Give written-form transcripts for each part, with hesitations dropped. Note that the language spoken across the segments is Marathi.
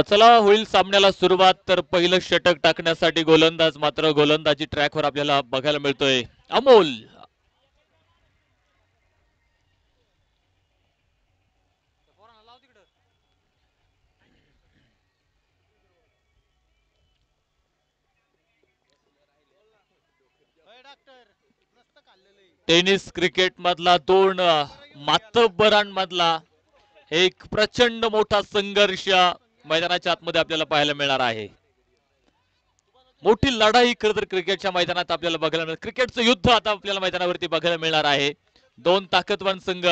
चला होईल सामन्याला सुरुवात. तर पहिलं षटक टाकण्यासाठी गोलंदाज, मात्र गोलंदाजी ट्रॅकवर आपल्याला बघायला मिळतोय अमोल. टेनिस क्रिकेट मधला दोन मातब्बरांमधला एक प्रचंड मोठा संघर्ष मैदानाच्या आतमध्ये आपल्याला पाहायला मिळणार आहे. मोठी लढाई खरं तर क्रिकेटच्या मैदानात आपल्याला बघायला मिळेल. क्रिकेटचं युद्ध आता आपल्याला मैदानावरती बघायला मिळणार आहे. दोन ताकदवान संघ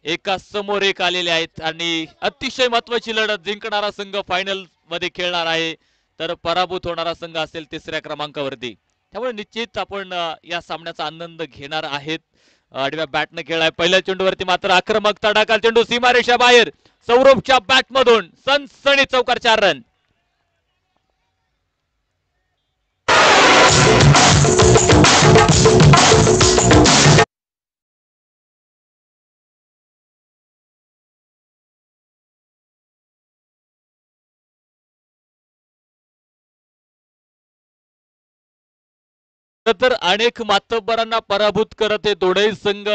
एका समोर एक आलेले आहेत आणि अतिशय महत्वाची लढत. जिंकणारा संघ फायनल मध्ये खेळणार आहे, तर पराभूत होणारा संघ असेल तिसऱ्या क्रमांकावरती. त्यामुळे निश्चित आपण या सामन्याचा आनंद घेणार आहेत. आडव्या बॅटने खेळाय. पहिल्या चेंडूवरती मात्र आक्रमक तडाखा. चेंडू सीमारेषा बाहेर. सौरभच्या बॅटमधून सनसणी चौकार, 4 रन. तर अनेक मातब्बरांना पराभूत करत हे दोनही संघ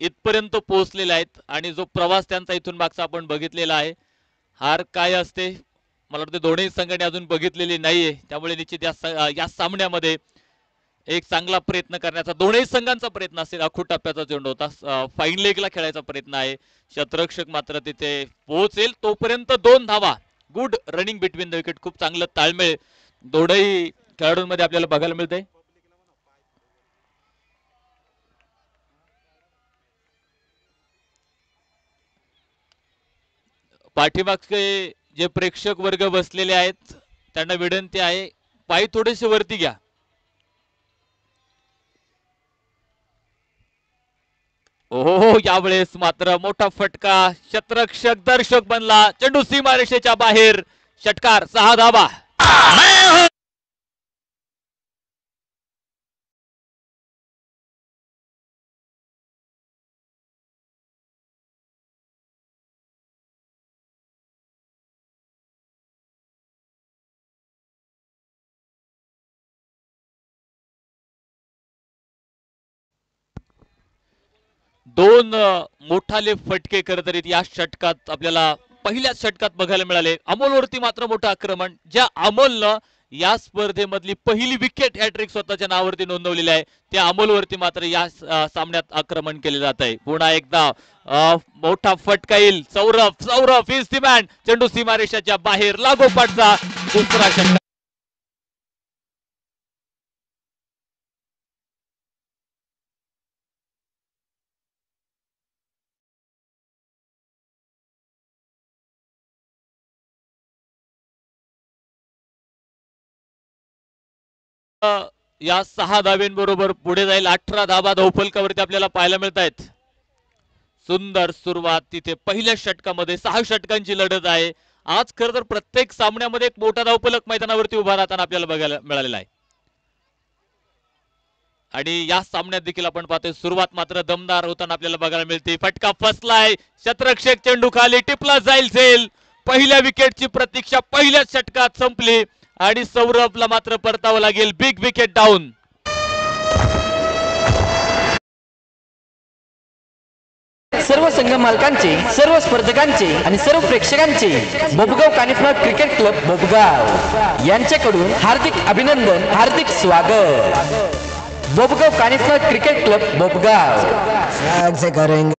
इथपर्यंत पोहोचलेले आहेत आणि जो प्रवास त्यांचा इथून मागचा आपण बघितलेला आहे. हार काय असते मला वाटतं दोन्ही संघाने अजून बघितलेली नाहीये. त्यामुळे निश्चित या सामन्यामध्ये एक चांगला प्रयत्न करण्याचा दोन्ही संघांचा प्रयत्न असेल. अखूट टप्प्याचा चेंडू होता. फाईन लेगला खेळायचा प्रयत्न आहे. शतरक्षक मात्र तिथे पोहोचेल तोपर्यंत 2 धावा. Good running between the wicket. खूप चांगलं ताळमेळ दोन्ही खेळाडूंमध्ये आपल्याला बघायला मिळतंय. पाठीमागचे जे प्रेक्षक वर्ग बसलेले आहेत त्यांना विनंती आहे, पाय थोडेसे वरती घ्या. ओहो, यावेळेस मात्र मोठा फटका. शतरक्षक दर्शक बनला. चेंडू सीमारेषेच्या बाहेर. षटकार, 6 धावा. दोन मोठाले फटके करत या षटकात आपल्याला पहिल्याच षटकात बघायला मिळाले. अमोलवरती मात्र मोठं आक्रमण. ज्या अमोलनं या स्पर्धेमधली पहिली विकेट हॅट्रिक स्वतःच्या नावावरती नोंदवलेली आहे, त्या अमोलवरती मात्र या सामन्यात आक्रमण केले जात आहे. पुन्हा एकदा मोठा फटका येईल. Saurabh Saurabh is the man. चेंडू सीमारेषाच्या बाहेर. लागोपाठचा दुसरा षटकार. या 6 धाब्यांबरोबर पुढे जाईल. 18 धाबा धावफलकावरती आपल्याला पाहायला मिळत आहेत. सुंदर सुरुवात तिथे पहिल्या षटकामध्ये. 6 षटकांची लढत आहे. आज खरं तर प्रत्येक सामन्यामध्ये एक मोठा धावफलक मैदानावरती उभा राहताना आपल्याला बघायला मिळालेला आहे. आणि या सामन्यात देखील आपण पाहतोय सुरुवात मात्र दमदार होताना आपल्याला बघायला मिळते. फटका फसलाय. शतरक्षक चेंडू खाली टिपला जाईल झेल. पहिल्या विकेटची प्रतीक्षा पहिल्याच षटकात संपली आणि सौरभला मात्र परतावं लागेल. Big wicket down. सर्व संघ मालकांचे, सर्व स्पर्धकांचे आणि सर्व प्रेक्षकांचे बोबगाव कानिफनाथ क्रिकेट क्लब बोबगाव यांच्याकडून हार्दिक अभिनंदन, हार्दिक स्वागत. बोबगाव कानिफनाथ क्रिकेट क्लब बोबगाव से करेंगे.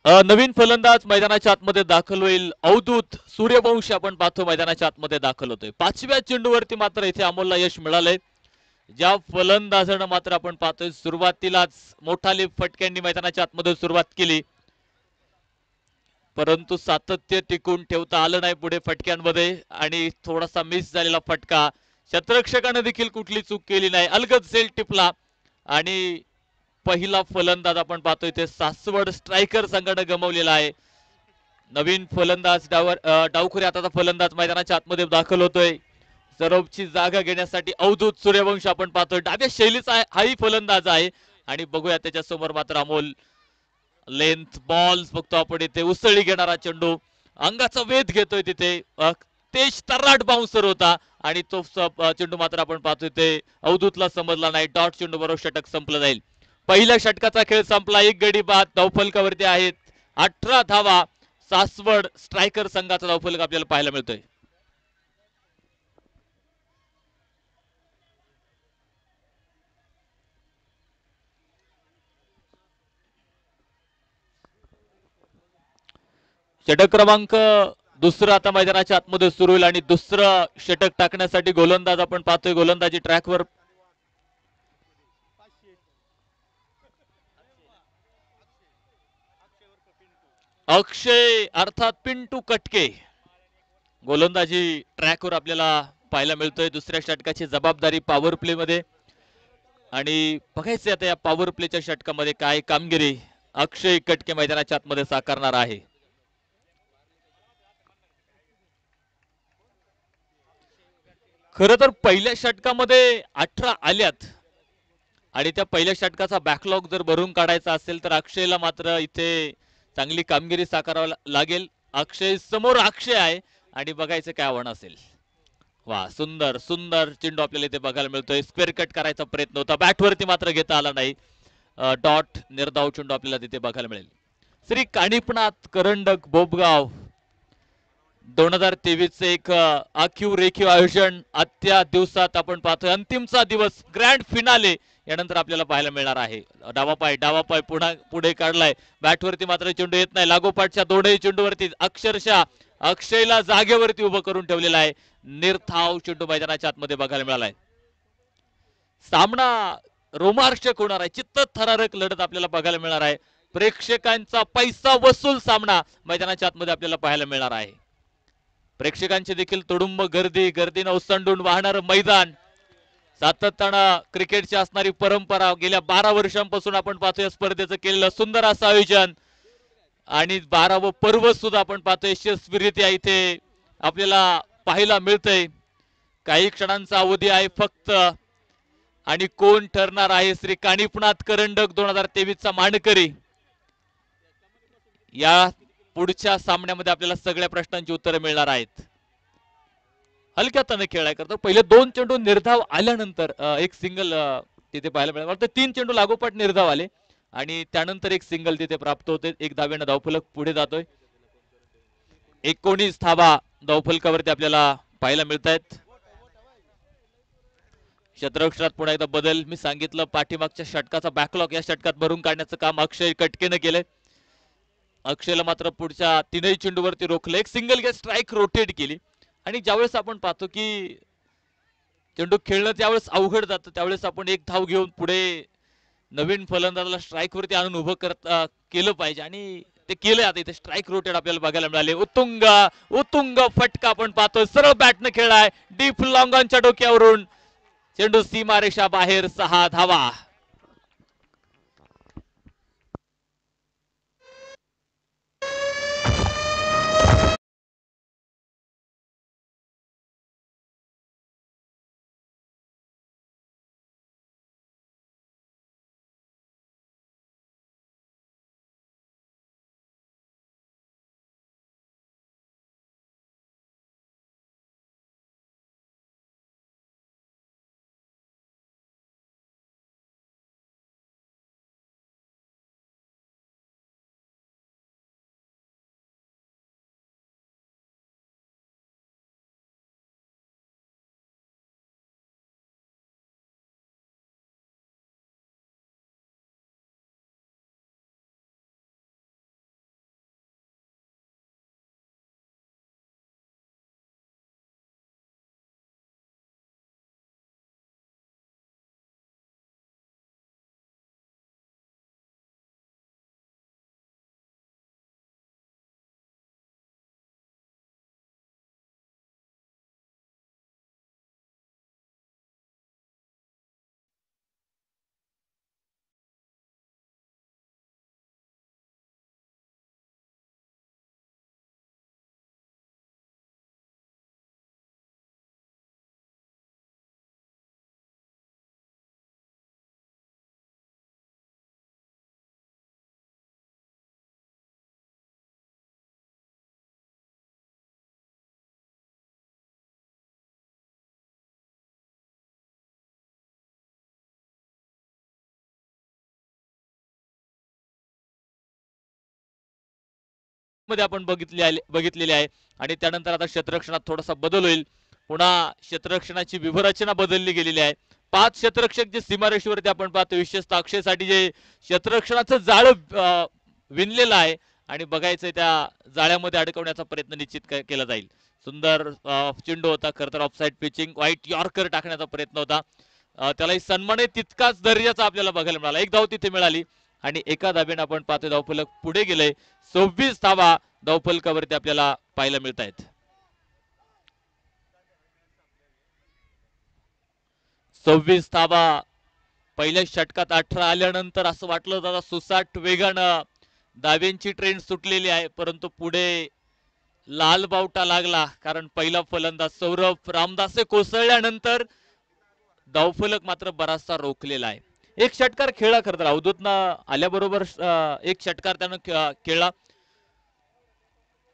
नवीन फलंदाज मैदानाच्या आतमध्ये दाखल होईल. अवधूत सूर्यवंशी आपण पाहतो मैदानाच्या आतमध्ये दाखल होतोय. 5व्या चेंडूवरती मात्र इथे अमोलला यश मिळालंय. ज्या फलंदाजानं मात्र आपण पाहतोय सुरुवातीलाच मोठाले फटक्यांनी मैदानाच्या आतमध्ये सुरुवात केली, परंतु सातत्य टिकून ठेवता आलं नाही पुढे फटक्यांमध्ये आणि थोडासा मिस झालेला फटका. शतरक्षकाने देखील कुठली चूक केली नाही, अलगद झेल टिपला आणि पहिला फलंदाज आपण पाहतोय ते सासवड स्ट्रायकर संघाने गमावलेला आहे. नवीन फलंदाज डावखुरी आता फलंदाज मैदानाच्या आतमध्ये दाखल होतोय. सरोबची जागा घेण्यासाठी अवधूत सूर्यवंश आपण पाहतोय. डाव्या शैलीचा हाही फलंदाज आहे आणि बघूया त्याच्या समोर मात्र अमोल लेंथ बॉल बघतो आपण इथे. उसळी घेणारा चेंडू अंगाचा वेध घेतोय तिथे. तेज तर्राट बाउन्सर होता आणि तो चेंडू मात्र आपण पाहतोय ते अवधूतला समजला नाही. डॉट चेंडू बरोबर षटक संपलं जाईल. पहिल्या षटकाचा खेळ संपला. एक गडी बाद. धावफलकावरती आहेत 18 धावा. सासवड स्ट्रायकर संघाचा धावफलक आपल्याला पाहायला मिळतोय. षटक क्रमांक दुसरं आता मैदानाच्या आतमध्ये सुरू होईल आणि दुसरं षटक टाकण्यासाठी गोलंदाज आपण पाहतोय. गोलंदाजी ट्रॅकवर अक्षय अर्थात पिंटू कटके गोलंदाजी ट्रॅकवर आपल्याला पाहायला मिळतोय. दुसऱ्या षटकाची जबाबदारी पॉवर प्ले मध्ये आणि बघायचं आता या पॉवर प्लेच्या षटकामध्ये काय कामगिरी अक्षय कटके मैदानाच्या आतमध्ये साकारणार आहे. खर तर पहिल्या षटकामध्ये 18 आल्यात आणि त्या पहिल्या षटकाचा बॅकलॉग जर भरून काढायचा असेल तर अक्षयला मात्र इथे चांगली कामगिरी साकारावी लागेल. अक्षय समोर अक्षय आहे आणि बघायचं काय आव्हान असेल. वा सुंदर सुंदर चेंडू आपल्याला इथे बघायला मिळतोय. स्क्वेअर कट करायचा प्रयत्न होता, बॅटवरती मात्र घेता आला नाही. डॉट निर्धाव चेंडू आपल्याला तिथे बघायला मिळेल. श्री कानिपनाथ करंडक बोबगाव 2023 चे एक आखीव रेखीव आयोजन आजच्या दिवसात आपण पाहतोय. अंतिमचा दिवस ग्रँड फिनाले यानंतर आपल्याला पाहायला मिळणार आहे. डावा पाय पुन्हा पुढे काढलाय. बॅटवरती मात्र चेंडू येत नाही. लागोपाठच्या दोनही चेंडूवरती अक्षरशः अक्षयला जागेवरती उभं करून ठेवलेला आहे. निर्धाव चेंडू मैदानाच्या आतमध्ये बघायला मिळालाय. सामना रोमांचक होणार आहे. चित्तथरारक लढत आपल्याला बघायला मिळणार आहे. प्रेक्षकांचा पैसा वसूल सामना मैदानाच्या आतमध्ये आपल्याला पाहायला मिळणार आहे. प्रेक्षकांची देखील तुडुंब गर्दीनं ओसंडून वाहणारं मैदान. सातत्यानं क्रिकेटची असणारी परंपरा गेल्या 12 वर्षांपासून आपण पाहतोय स्पर्धेचं केलेलं सुंदर असं आयोजन आणि 12वं पर्व सुद्धा आपण पाहतोय यशस्वीरित्या इथे आपल्याला पाहायला मिळतंय. काही क्षणांचा अवधी आहे फक्त आणि कोण ठरणार आहे श्री कानिपनाथ करंडक 2023 चा मानकरी. या पुढच्या सामन्यामध्ये आपल्याला सगळ्या प्रश्नांची उत्तरं मिळणार आहेत. हलक्या ताने खेळ आहे करतो. पहिले 2 चेंडू निर्धाव आल्यानंतर एक सिंगल तिथे पाहायला मिळालं. 3 चेंडू लागोपाठ निर्धाव आले आणि त्यानंतर एक सिंगल तिथे प्राप्त होते. एक धावेनं धावफलक पुढे जातोय. 19 धावा धावफलकावरती आपल्याला पाहायला मिळत आहेत. क्षेत्ररक्षणात पुन्हा एकदा बदल. मी सांगितलं पाठीमागच्या षटकाचा बॅकलॉग या षटकात भरून काढण्याचं काम अक्षय कटकेनं केलंय. अक्षयला मात्र पुढच्या 3ही चेंडूवरती रोखलं. एक सिंगल गेट स्ट्राईक रोटेट केली आणि ज्यावेळेस आपण पाहतो की चेंडू खेळणं त्यावेळेस अवघड जातं त्यावेळेस आपण एक धाव घेऊन पुढे नवीन फलंदाजाला स्ट्राईक वरती आणून उभं केलं पाहिजे आणि ते केलंय. आता इथे स्ट्राईक रोटेट आपल्याला बघायला मिळाले. उत्तुंग फटका आपण पाहतो. सरळ बॅटनं खेळाय डीप लॉंगॉनच्या डोक्यावरून चेंडू सीमारेषा बाहेर. 6 धावा. मध्ये आपण बघितलेली आहे आणि त्यानंतर आता क्षेत्ररक्षणात थोडासा बदल होईल. पुन्हा क्षेत्ररक्षणाची व्यूहरचना बदलली गेलेली आहे. 5 क्षेत्ररक्षक जे सीमारेषेवरती आपण पाहतो, विशेषतः अक्षयसाठी जे क्षेत्ररक्षणाचं जाळं विणलेलं आहे आणि बघायचंय त्या जाळ्यामध्ये अडकवण्याचा प्रयत्न निश्चित केला जाईल. सुंदर चेंडू होता, खरं तर ऑफसाईड पिचिंग, व्हाईट यॉर्कर टाकण्याचा प्रयत्न होता. त्यालाही सन्मानही तितकाच दर्जाचा आपल्याला बघायला मिळाला. एक धाव तिथे मिळाली आणि एका धाब्याने आपण पाहतोय धावफलक पुढे गेले. 26 धावा धावफलकावरती आपल्याला पाहायला मिळत आहेत. 26 धावा पहिल्या षटकात 18 आल्यानंतर असं वाटलं दादा सुसाट वेगानं धाव्यांची ट्रेंड सुटलेली आहे, परंतु पुढे लाल बावटा लागला. कारण पहिला फलंदाज सौरभ रामदासे कोसळल्यानंतर धावफलक मात्र बराचसा रोखलेला आहे. एक षटकार खेळला, खरं तर अवधूतनं आल्याबरोबर एक षटकार त्यानं खेळला,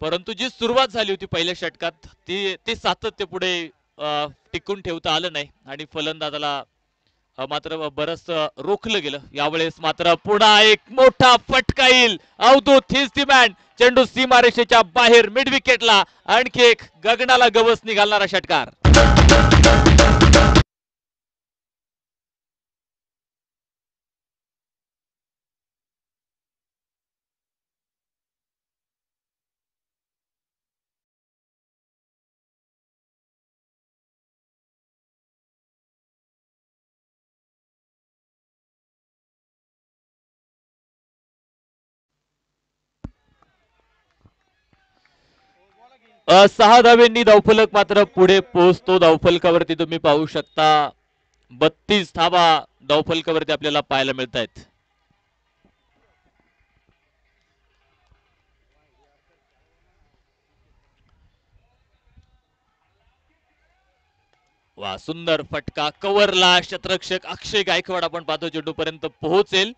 परंतु जी सुरुवात झाली होती पहिल्या षटकात ती सातत्य पुढे टिकून ठेवता आलं नाही आणि फलंदाजाला मात्र बरंच रोखलं गेलं. यावेळेस मात्र पुन्हा एक मोठा फटका येईल. अवधूत हिज दी मॅन. चेंडू सीमारेषेच्या बाहेर मिड विकेटला. आणखी एक गगनाला गवसणी घालणारा षटकार. सहा धावेंनी धावफलक मात्र पुढे पोहोचतो. धावफलकावरती तुम्ही पाहू शकता 32 धावा धावफलकावरती आपल्याला पाहायला मिळत आहेत. वा, सुंदर फटका कव्हरला. क्षेत्ररक्षक अक्षय गायकवाड आपण पाहतो चेंडू पर्यंत पोहोचेल.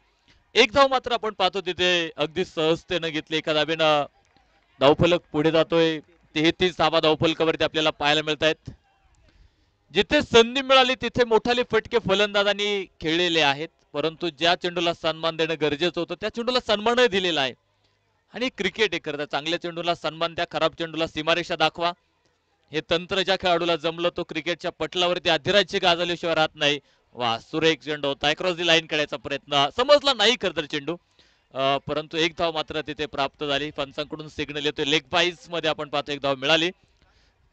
एक धाव मात्र आपण पाहतो तिथे अगदी सहजतेनं घेतली. एका धावेनं धावफलक पुढे जातोय. 33 धावा धावफलकावरती आपल्याला पाहायला मिळत आहेत. जिथे संधी मिळाली तिथे मोठाले फटके फलंदाजांनी खेळलेले आहेत, परंतु ज्या चेंडूला सन्मान देणं गरजेचं होतं त्या चेंडूला सन्मानही दिलेला आहे. आणि क्रिकेट एक करता, चांगल्या चेंडूला सन्मान द्या, खराब चेंडूला सीमारेषा दाखवा. हे तंत्र ज्या खेळाडूला जमलं तो क्रिकेटच्या पटलावरती अधिराज्य गाजवल्याशिवाय राहत नाही. वा, सुरेख चेंडू होता. क्रॉस दी लाईन खेळायचा प्रयत्न समजला नाही खरं तर चेंडू, परंतु एक धाव मात्र तिथे प्राप्त झाली. पंचांकडून सिग्नल येतोय. लेग बाईज मध्ये आपण पाहतो एक धाव मिळाली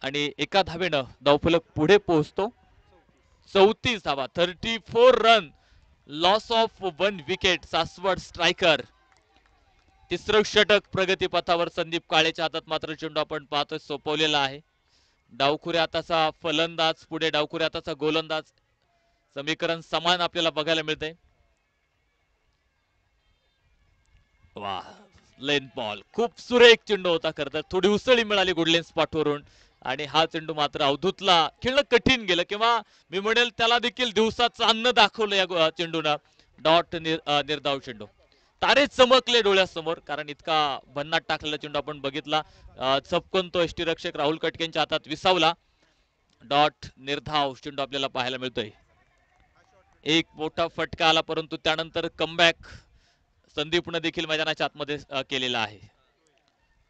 आणि एका धावेनं धावफलक पुढे पोहोचतो. 34 धावा, 34 run, loss of 1 wicket. Saswad striker. तिसरं षटक प्रगतीपथावर. संदीप काळेच्या हातात मात्र चेंडू आपण पाहतोय सोपवलेला आहे. डावखुऱ्या हाताचा फलंदाज पुढे डावखुऱ्या हाताचा गोलंदाज, समीकरण समान आपल्याला बघायला मिळते. वा, लेन बॉल, खूप सुरेख चेंडू होता. खरं तर थोडी उसळी मिळाली गुडलेन स्पॉटवरून आणि हा चेंडू मात्र अवधूतला खेळणं कठीण गेलं, किंवा मी म्हणेल त्याला देखील दिवसाचं अन्न दाखवलं या चेंडूनं. डॉट निर्धाव चेंडू. तारे चमकले डोळ्यासमोर, कारण इतका भन्नाट टाकलेला चेंडू आपण बघितला. चपकन तो यष्टीरक्षक राहुल कटकेंच्या हातात विसावला. डॉट निर्धाव चेंडू आपल्याला पाहायला मिळतोय. एक मोठा फटका आला, परंतु त्यानंतर कमबॅक संदीपनं देखील मैदानाच्या आतमध्ये केलेला आहे.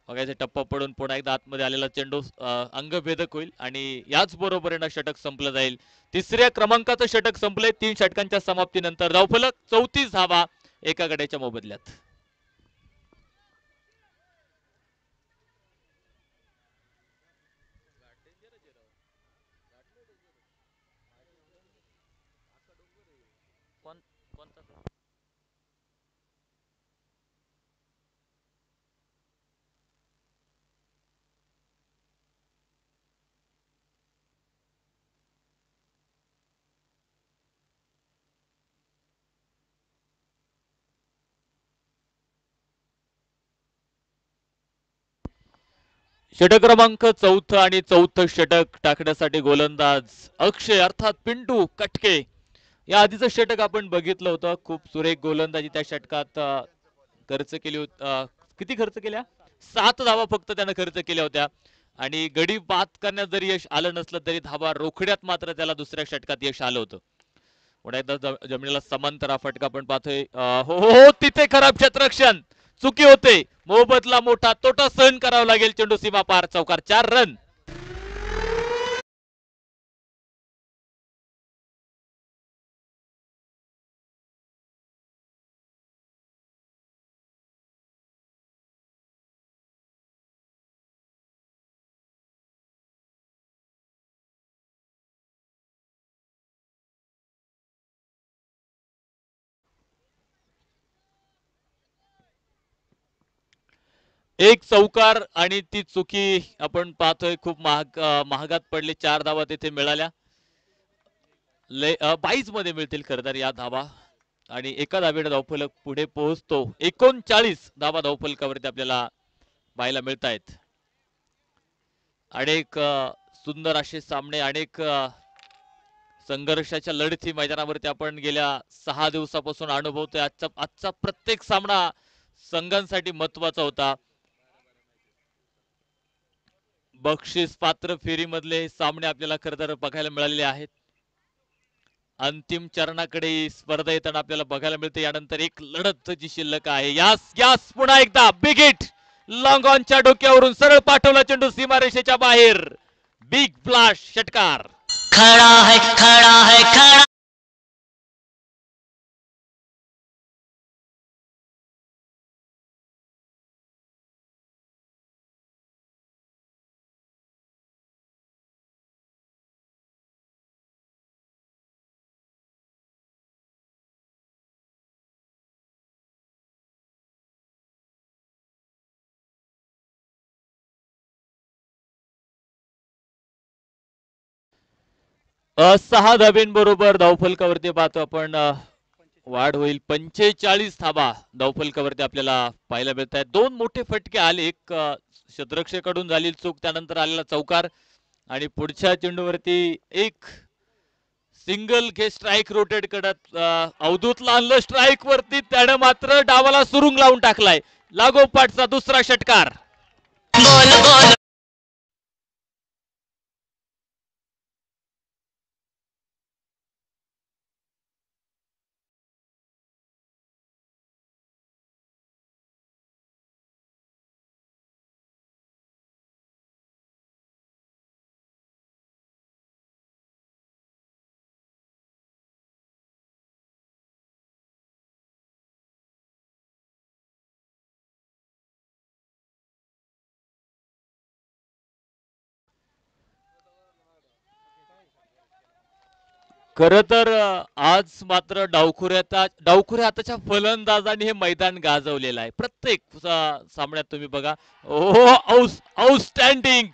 बघायचं टप्पा पडून पुन्हा एकदा आतमध्ये आलेला चेंडू अंगभेदक होईल आणि याच बरोबरीनं षटक संपलं जाईल. तिसऱ्या क्रमांकाचं षटक संपलंय 3 षटकांच्या समाप्तीनंतर. धावफलक 34 धावा एका गड्याच्या मोबदल्यात. षटक क्रमांक 4 आणि 4थं षटक टाकण्यासाठी गोलंदाज अक्षय अर्थात पिंटू कटके. या आधीचं षटक आपण बघितलं होतं. खूप सुरेख गोलंदाजी त्या षटकात खर्च केली होती. किती खर्च केल्या? 7 धावा फक्त त्यानं खर्च केल्या होत्या आणि गडी बाद करण्यात जरी यश आलं नसलं तरी धावा रोखड्यात मात्र त्याला दुसऱ्या षटकात यश आलं होतं. पुन्हा एकदा जमिनीला समांतर फटका आपण पाहतोय. हो हो, तिथे खराब क्षेत्ररक्षण. चुकी होते. मोहम्मदला मोठा तोटा सहन करावा लागेल. चेंडू सीमा पार, चौकार, 4 रन. एक चौकार आणि ती चुकी आपण पाहतोय. खूप महागात पडले. 4 धावा तिथे मिळाल्या. 22 मध्ये मिळतील खरं तर या धावा. आणि एका धावेने धावफलक पुढे पोहोचतो. 39 धावा धावफलकावरती आपल्याला पाहायला मिळत आहेत. अनेक सुंदर असे सामने, अनेक संघर्षाच्या लढती मैदानावरती आपण गेल्या 6 दिवसापासून अनुभवतोय. आजचा प्रत्येक सामना संघांसाठी महत्वाचा होता. बक्षीस पात्र फेरीमधले सामने आपल्याला खरं तर बघायला मिळालेले आहेत. अंतिम चरणाकडे स्पर्धा येताना आपल्याला बघायला मिळते. यानंतर एक लढत जी शिल्लक आहे. यास यास पुन्हा एकदा बिग हिट, लॉंग ऑनच्या डोक्यावरून सरळ पाठवला चेंडू सीमारेषेच्या बाहेर. बिग ब्लास्ट षटकार. खड़ा है खड़ा है खड़ा. सहा धाब्यांबरोबर धावफलकावरती पाहतो आपण वाढ होईल. 45 धाबा धावफलकावरती आपल्याला पाहायला मिळत आहेत. 2 मोठे फटके आले. एक क्षेत्ररक्षकाकडून झालेली चूक, त्यानंतर आलेला चौकार आणि पुढच्या चेंडूवरती एक सिंगल घे स्ट्राईक रोटेट करत अवधूतला आणलं स्ट्राईक वरती. त्यानं मात्र डावाला सुरुंग लावून टाकलाय. लागोपाठचा दुसरा षटकार. गोल गोल. खर तर आज मात्र डावखुऱ्या हाताच्या फलंदाजांनी हे मैदान गाजवलेलं आहे. प्रत्येक सामन्यात तुम्ही बघा. Outstanding,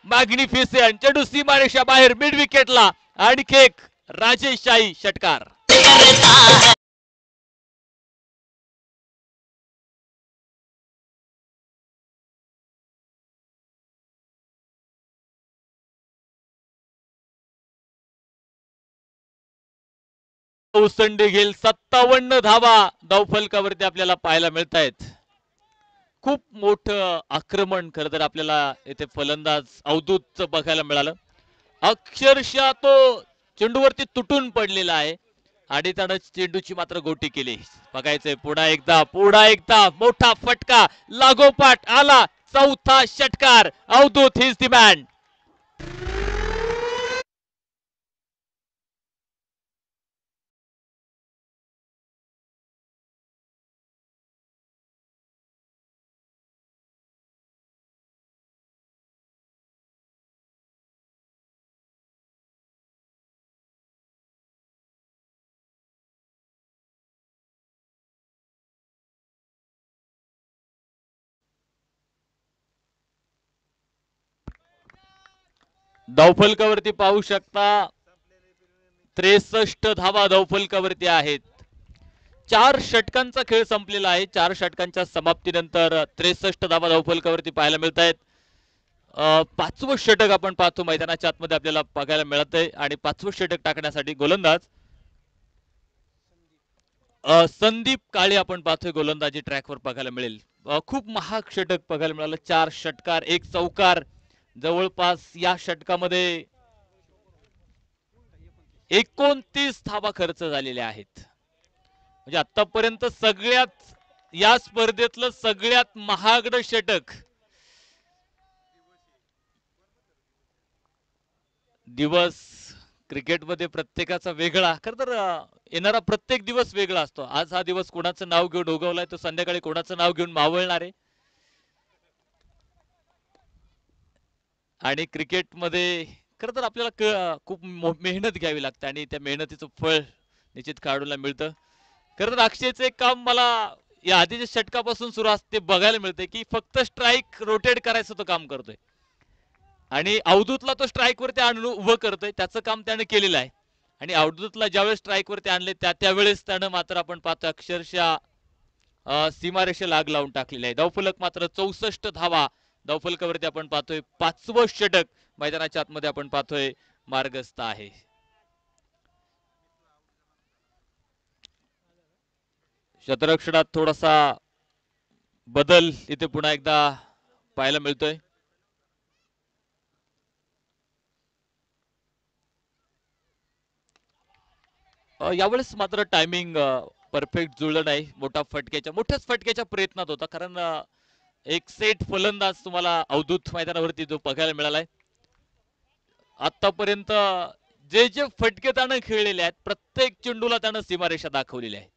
magnificent. चेंडू सीमारेषा बाहेर, मिड विकेटला. आणखी एक राजेशाही षटकार. ओसंडी घेईल. 57 धावा धावफलकावरती आपल्याला पाहायला मिळत आहेत. खूप मोठं आक्रमण खरं तर आपल्याला येथे फलंदाज अवधूतचं बघायला मिळालं. अक्षरशः तो चेंडूवरती तुटून पडलेला आहे आणि त्यानं चेंडूची मात्र गोटी केली. बघायचंय पुन्हा एकदा मोठा फटका लागोपाठ आला. चौथा षटकार. Avdhoot is the man. धावफलकावरती पाहू शकता 63 धावा धावफलकावरती आहेत. 4 षटकांचा खेळ संपलेला आहे. 4 षटकांच्या समाप्तीनंतर 63 धावा धावफलकावरती पाहायला मिळत आहेत. 5वं षटक आपण पाहतो मैदानाच्या आतमध्ये आपल्याला बघायला मिळत आहे आणि 5वं षटक टाकण्यासाठी गोलंदाज संदीप काळे आपण पाहतोय. गोलंदाजी ट्रॅकवर बघायला मिळेल. खूप महाग षटक बघायला मिळालं. 4 षटकार, 1 चौकार. जवळपास या षटकामध्ये 29 धावा खर्च झालेल्या आहेत. म्हणजे आतापर्यंत सगळ्यात या स्पर्धेतलं सगळ्यात महागडं षटक. दिवस क्रिकेटमध्ये प्रत्येकाचा वेगळा, खरं तर येणारा प्रत्येक दिवस वेगळा असतो. आज हा दिवस कोणाचं नाव घेऊन उगवलाय तो संध्याकाळी कोणाचं नाव घेऊन मावळणार आहे. आणि क्रिकेटमध्ये खरं तर आपल्याला खूप मेहनत घ्यावी लागते आणि त्या मेहनतीचं फळ निश्चित खेळाडूला मिळतं. खरं तर अक्षयचं एक काम मला या आधीच्या षटकापासून सुरू असते बघायला मिळते की फक्त स्ट्राईक रोटेट करायचं तो काम करतोय आणि अवधूतला तो स्ट्राईक वरती आणून उभं करतोय. त्याचं काम त्याने केलेलं आहे आणि अवधूतला ज्यावेळेस स्ट्राईक वरती आणले त्यावेळेस त्यानं मात्र आपण पाहतो अक्षरशः सीमारेषेला आग लावून टाकलेली आहे. धावफलक मात्र 64 धावा. धावफलकावरती आपण पाहतोय 5वं षटक मैदानाच्या आतमध्ये आपण पाहतोय मार्गस्थ आहे. शतरक्षणात थोडासा बदल इथे पुन्हा एकदा पाहायला मिळतोय. यावेळेस मात्र टायमिंग परफेक्ट जुळलं नाही. मोठ्याच फटक्याच्या प्रयत्नात होता कारण एक सेट फलंदाज तुम्हाला अवधूत मैदानावरती जो बघायला मिळालाय. आतापर्यंत जे जे फटके त्यानं खेळलेले आहेत प्रत्येक चेंडूला त्यानं सीमारेषा दाखवलेली आहे.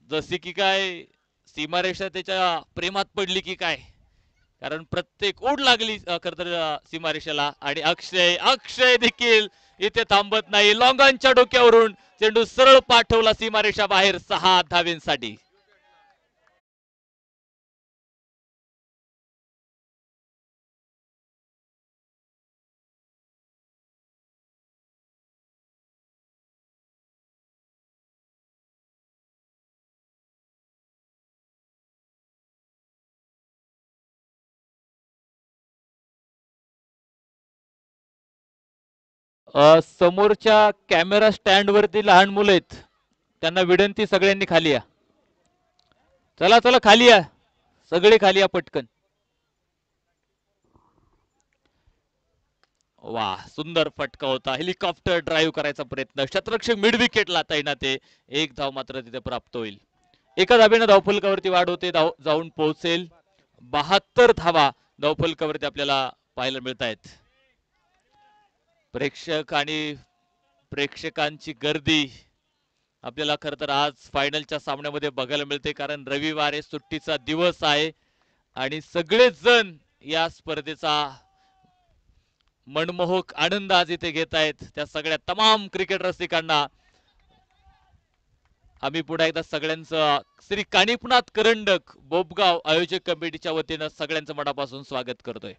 जशी की काय सीमारेषा त्याच्या प्रेमात पडली की काय, कारण प्रत्येक ओढ लागली खरं तर सीमारेषेला. आणि अक्षय देखील इथे थांबत नाही. लॉंगांच्या डोक्यावरून चेंडू सरळ पाठवला सीमारेषा बाहेर 6 धावेंसाठी. समोरच्या कॅमेरा स्टँड वरती लहान मुलं आहेत, त्यांना विनंती सगळ्यांनी खाली या. चला चला खाली या, सगळे खाली या पटकन. वा, सुंदर फटका होता. हेलिकॉप्टर ड्राईव्ह करायचा प्रयत्न, शतरक्षक मिड विकेटला तैनात आहे. एक धाव मात्र तिथे प्राप्त होईल. एका धावेनं धावफलकावरती वाढ होते, जाऊन पोहोचेल 72 धावा धावफलकावरती आपल्याला पाहायला मिळत आहेत. प्रेक्षक आणि प्रेक्षकांची गर्दी आपल्याला खरं तर आज फायनलच्या सामन्यामध्ये बघायला मिळते, कारण रविवार आहे, सुट्टीचा दिवस आहे आणि सगळेच जण या स्पर्धेचा मनमोहक आनंद आज इथे घेत आहेत. त्या सगळ्या तमाम क्रिकेट रसिकांना आम्ही पुन्हा एकदा सगळ्यांचं श्री कानिफनाथ करंडक बोबगाव आयोजक कमिटीच्या वतीनं सगळ्यांचं मनापासून स्वागत करतोय.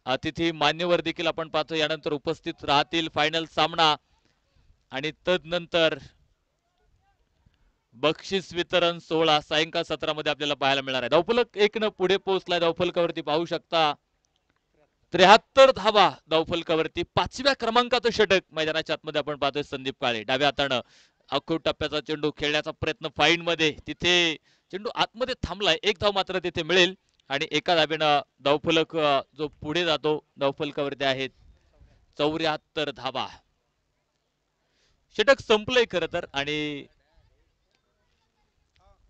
अतिथी मान्यवर देखील आपण पाहतो यानंतर उपस्थित राहतील. फायनल सामना आणि तदनंतर बक्षीस वितरण सोहळा सायंकाळ सत्रामध्ये आपल्याला पाहायला मिळणार आहे. धावफलक 1 न पुढे पोहोचलाय. धावफलकावरती पाहू शकता 73 धावा धावफलकावरती. 5व्या क्रमांकाचं षटक मैदानाच्या आतमध्ये आपण पाहतोय. संदीप काळे डाव्या हातानं अखूट टप्प्याचा चेंडू खेळण्याचा प्रयत्न फाईन मध्ये, तिथे चेंडू आतमध्ये थांबलाय. एक धाव मात्र तिथे मिळेल आणि एका धावेनं धावफलक जो पुढे जातो धावफलकावरती आहेत 74 धावा. षटक संपलंय खरं तर आणि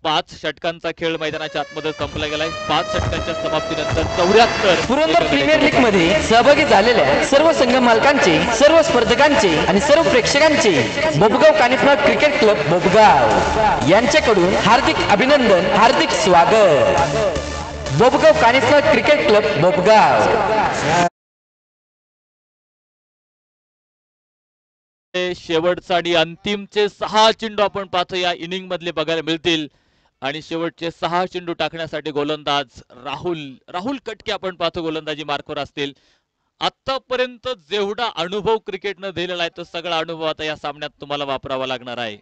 5 षटकांचा खेळ मैदानाच्या आतमध्ये संपला गेलाय. 5 षटकांच्या समाप्तीनंतर 74 पुरंदर प्रीमियर लीग मध्ये सहभागी झालेल्या सर्व संघ मालकांचे, सर्व स्पर्धकांचे आणि सर्व प्रेक्षकांचे बोबगाव कानिफनाथ क्रिकेट क्लब बोबगाव यांच्याकडून हार्दिक अभिनंदन, हार्दिक स्वागत. बोबगाव कानिफनाथ क्रिकेट क्लब बोबगाव. शेवटचा आणि अंतिमचे 6 चेंडू आपण पाहतो या इनिंग मधले बघायला मिळतील आणि शेवटचे 6 चेंडू टाकण्यासाठी गोलंदाज राहुल कटके आपण पाहतो गोलंदाजी मार्कवर असतील. आतापर्यंत जेवढा अनुभव क्रिकेटनं दिलेला आहे तो सगळा अनुभव आता या सामन्यात तुम्हाला वापरावा लागणार आहे.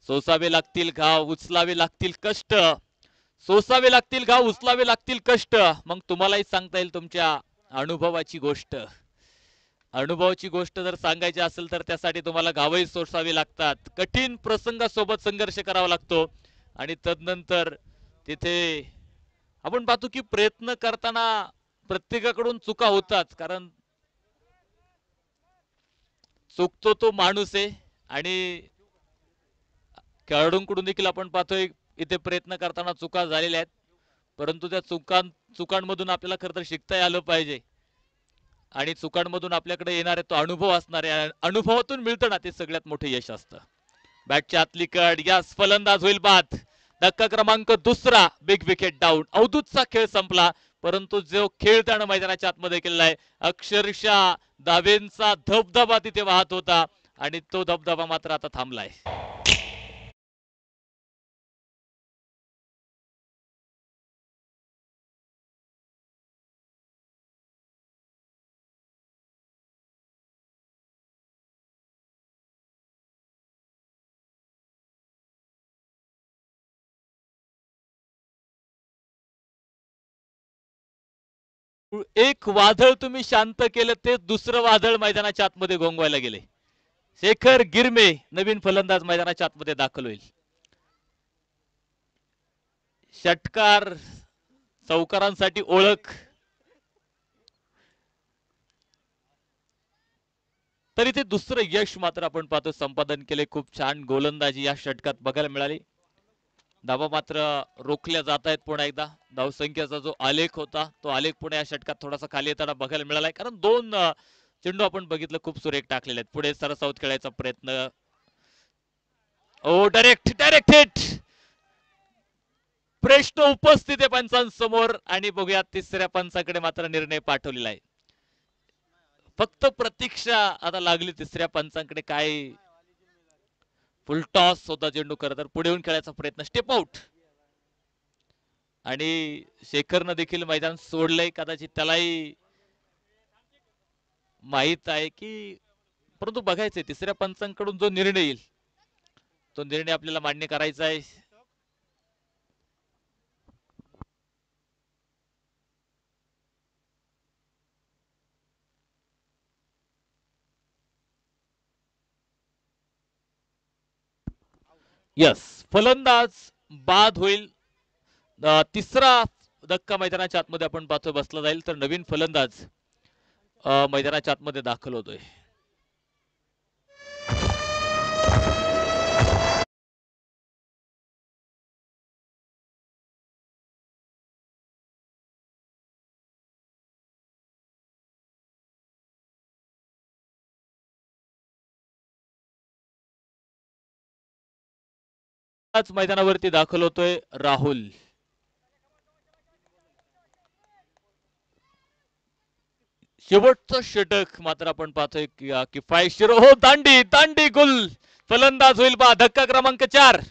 सोसावे लागतील घाव, उचलावे लागतील कष्ट. सोसावे लागतील घाव, उचलावे लागतील कष्ट. मग तुम्हालाही सांगता येईल तुमच्या अनुभवाची गोष्ट. अनुभवाची गोष्ट जर सांगायची असेल तर त्यासाठी तुम्हाला घावही सोसावे लागतात. कठीण प्रसंगासोबत संघर्ष करावा लागतो आणि तदनंतर तिथे आपण पाहतो की प्रयत्न करताना प्रत्येकाकडून चुका होतात, कारण चुकतो तो माणूस आहे आणि खेळाडूंकडून देखील आपण पाहतोय इथे प्रयत्न करताना चुका झालेल्या आहेत, परंतु त्या चुकांमधून आपल्याला खरं तर शिकता आलं पाहिजे आणि चुकांमधून आपल्याकडे येणारे तो अनुभव असणार आहे. अनुभवातून मिळतं ना ते सगळ्यात मोठे यश असतं. बॅटच्या आतली कड, यास फलंदाज होईल बाद. धक्का क्रमांक दुसरा, बिग विकेट डाऊन. अवधूतचा खेळ संपला, परंतु जो खेळ त्यानं मैदानाच्या आतमध्ये केलेला आहे, अक्षरशः दावेंचा धबधबा तिथे वाहत होता आणि तो धबधबा मात्र आता थांबलाय. एक वादळ तुम्ही शांत केलं, ते दुसरं वादळ मैदानाच्या आतमध्ये घोंगवायला गेले. शेखर गिरमे नवीन फलंदाज मैदानाच्या आतमध्ये दाखल होईल. षटकार चौकारांसाठी ओळख, तर इथे दुसरं यश मात्र आपण पाहतो संपादन केले. खूप छान गोलंदाजी या षटकात बघायला मिळाली. धावा मात्र रोखल्या जात आहेत. पुन्हा एकदा धावसंख्येचा जो आलेख होता तो आलेख पुढे या षटकात थोडासा खाली येताना बघायला मिळालाय, कारण दोन चेंडू आपण बघितलं खूप सुरेख टाकलेले आहेत. पुढे सरसावत खेळायचा प्रयत्न, ओ डायरेक्ट हिट. प्रश्न उपस्थित आहे पंचांसमोर आणि बघूया तिसऱ्या पंचाकडे मात्र निर्णय पाठवलेला आहे. फक्त प्रतीक्षा आता लागली तिसऱ्या पंचांकडे. काय फुल टॉस होता चेंडू, खरं तर पुढे येऊन खेळायचा प्रयत्न, स्टेप आउट. आणि शेखरनं देखील मैदान सोडलंय, कदाचित त्यालाही माहित आहे की, परंतु बघायचंय तिसऱ्या पंचांकडून जो निर्णय येईल तो निर्णय आपल्याला मान्य करायचा आहे. यस, फलंदाज बाद होईल. तिसरा धक्का मैदानाच्या आतमध्ये आपण पाहतोय बसला जाईल, तर नवीन फलंदाज मैदानाच्या आतमध्ये दाखल होतोय. मैदानावरती दाखल होतोय राहुल. शेवटचं षटक मात्र आपण पाहतोय किफायतशीर. हो, दांडी गुल. फलंदाज होईल बा. धक्का क्रमांक 4.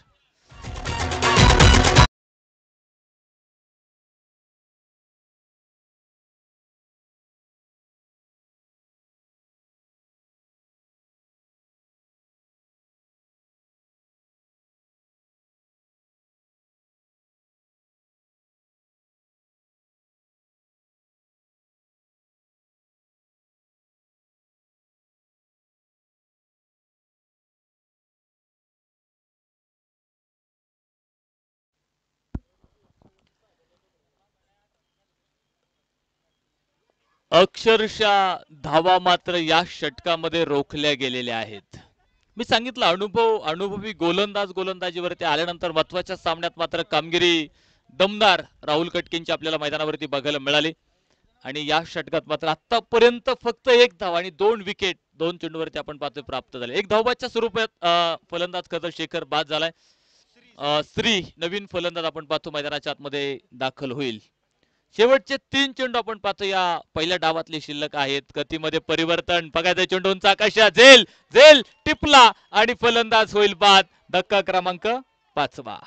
अक्षरशः धावा मात्र या षटकामध्ये रोखल्या गेलेल्या आहेत. मी सांगितलं अनुभवी गोलंदाजीवरती आल्यानंतर महत्वाच्या सामन्यात मात्र कामगिरी दमदार राहुल कटकेंची आपल्याला मैदानावरती बघायला मिळाली. आणि या षटकात मात्र आतापर्यंत फक्त एक धाव आणि 2 विकेट 2 चेंडूवरती आपण पाहतोय प्राप्त झाले. एक धावबाच्या स्वरूपात फलंदाज खरं शेखर बाद झालाय. श्री नवीन फलंदाज आपण पाहतो मैदानाच्या आतमध्ये दाखल होईल. शेवटचे 3 चेंडू आपण पाहतो या पहिल्या डावातले शिल्लक आहेत. गतीमध्ये परिवर्तन, बघायचं चेंडूंचा कशा झेल टिपला आणि फलंदाज होईल बाद. धक्का क्रमांक 5वा.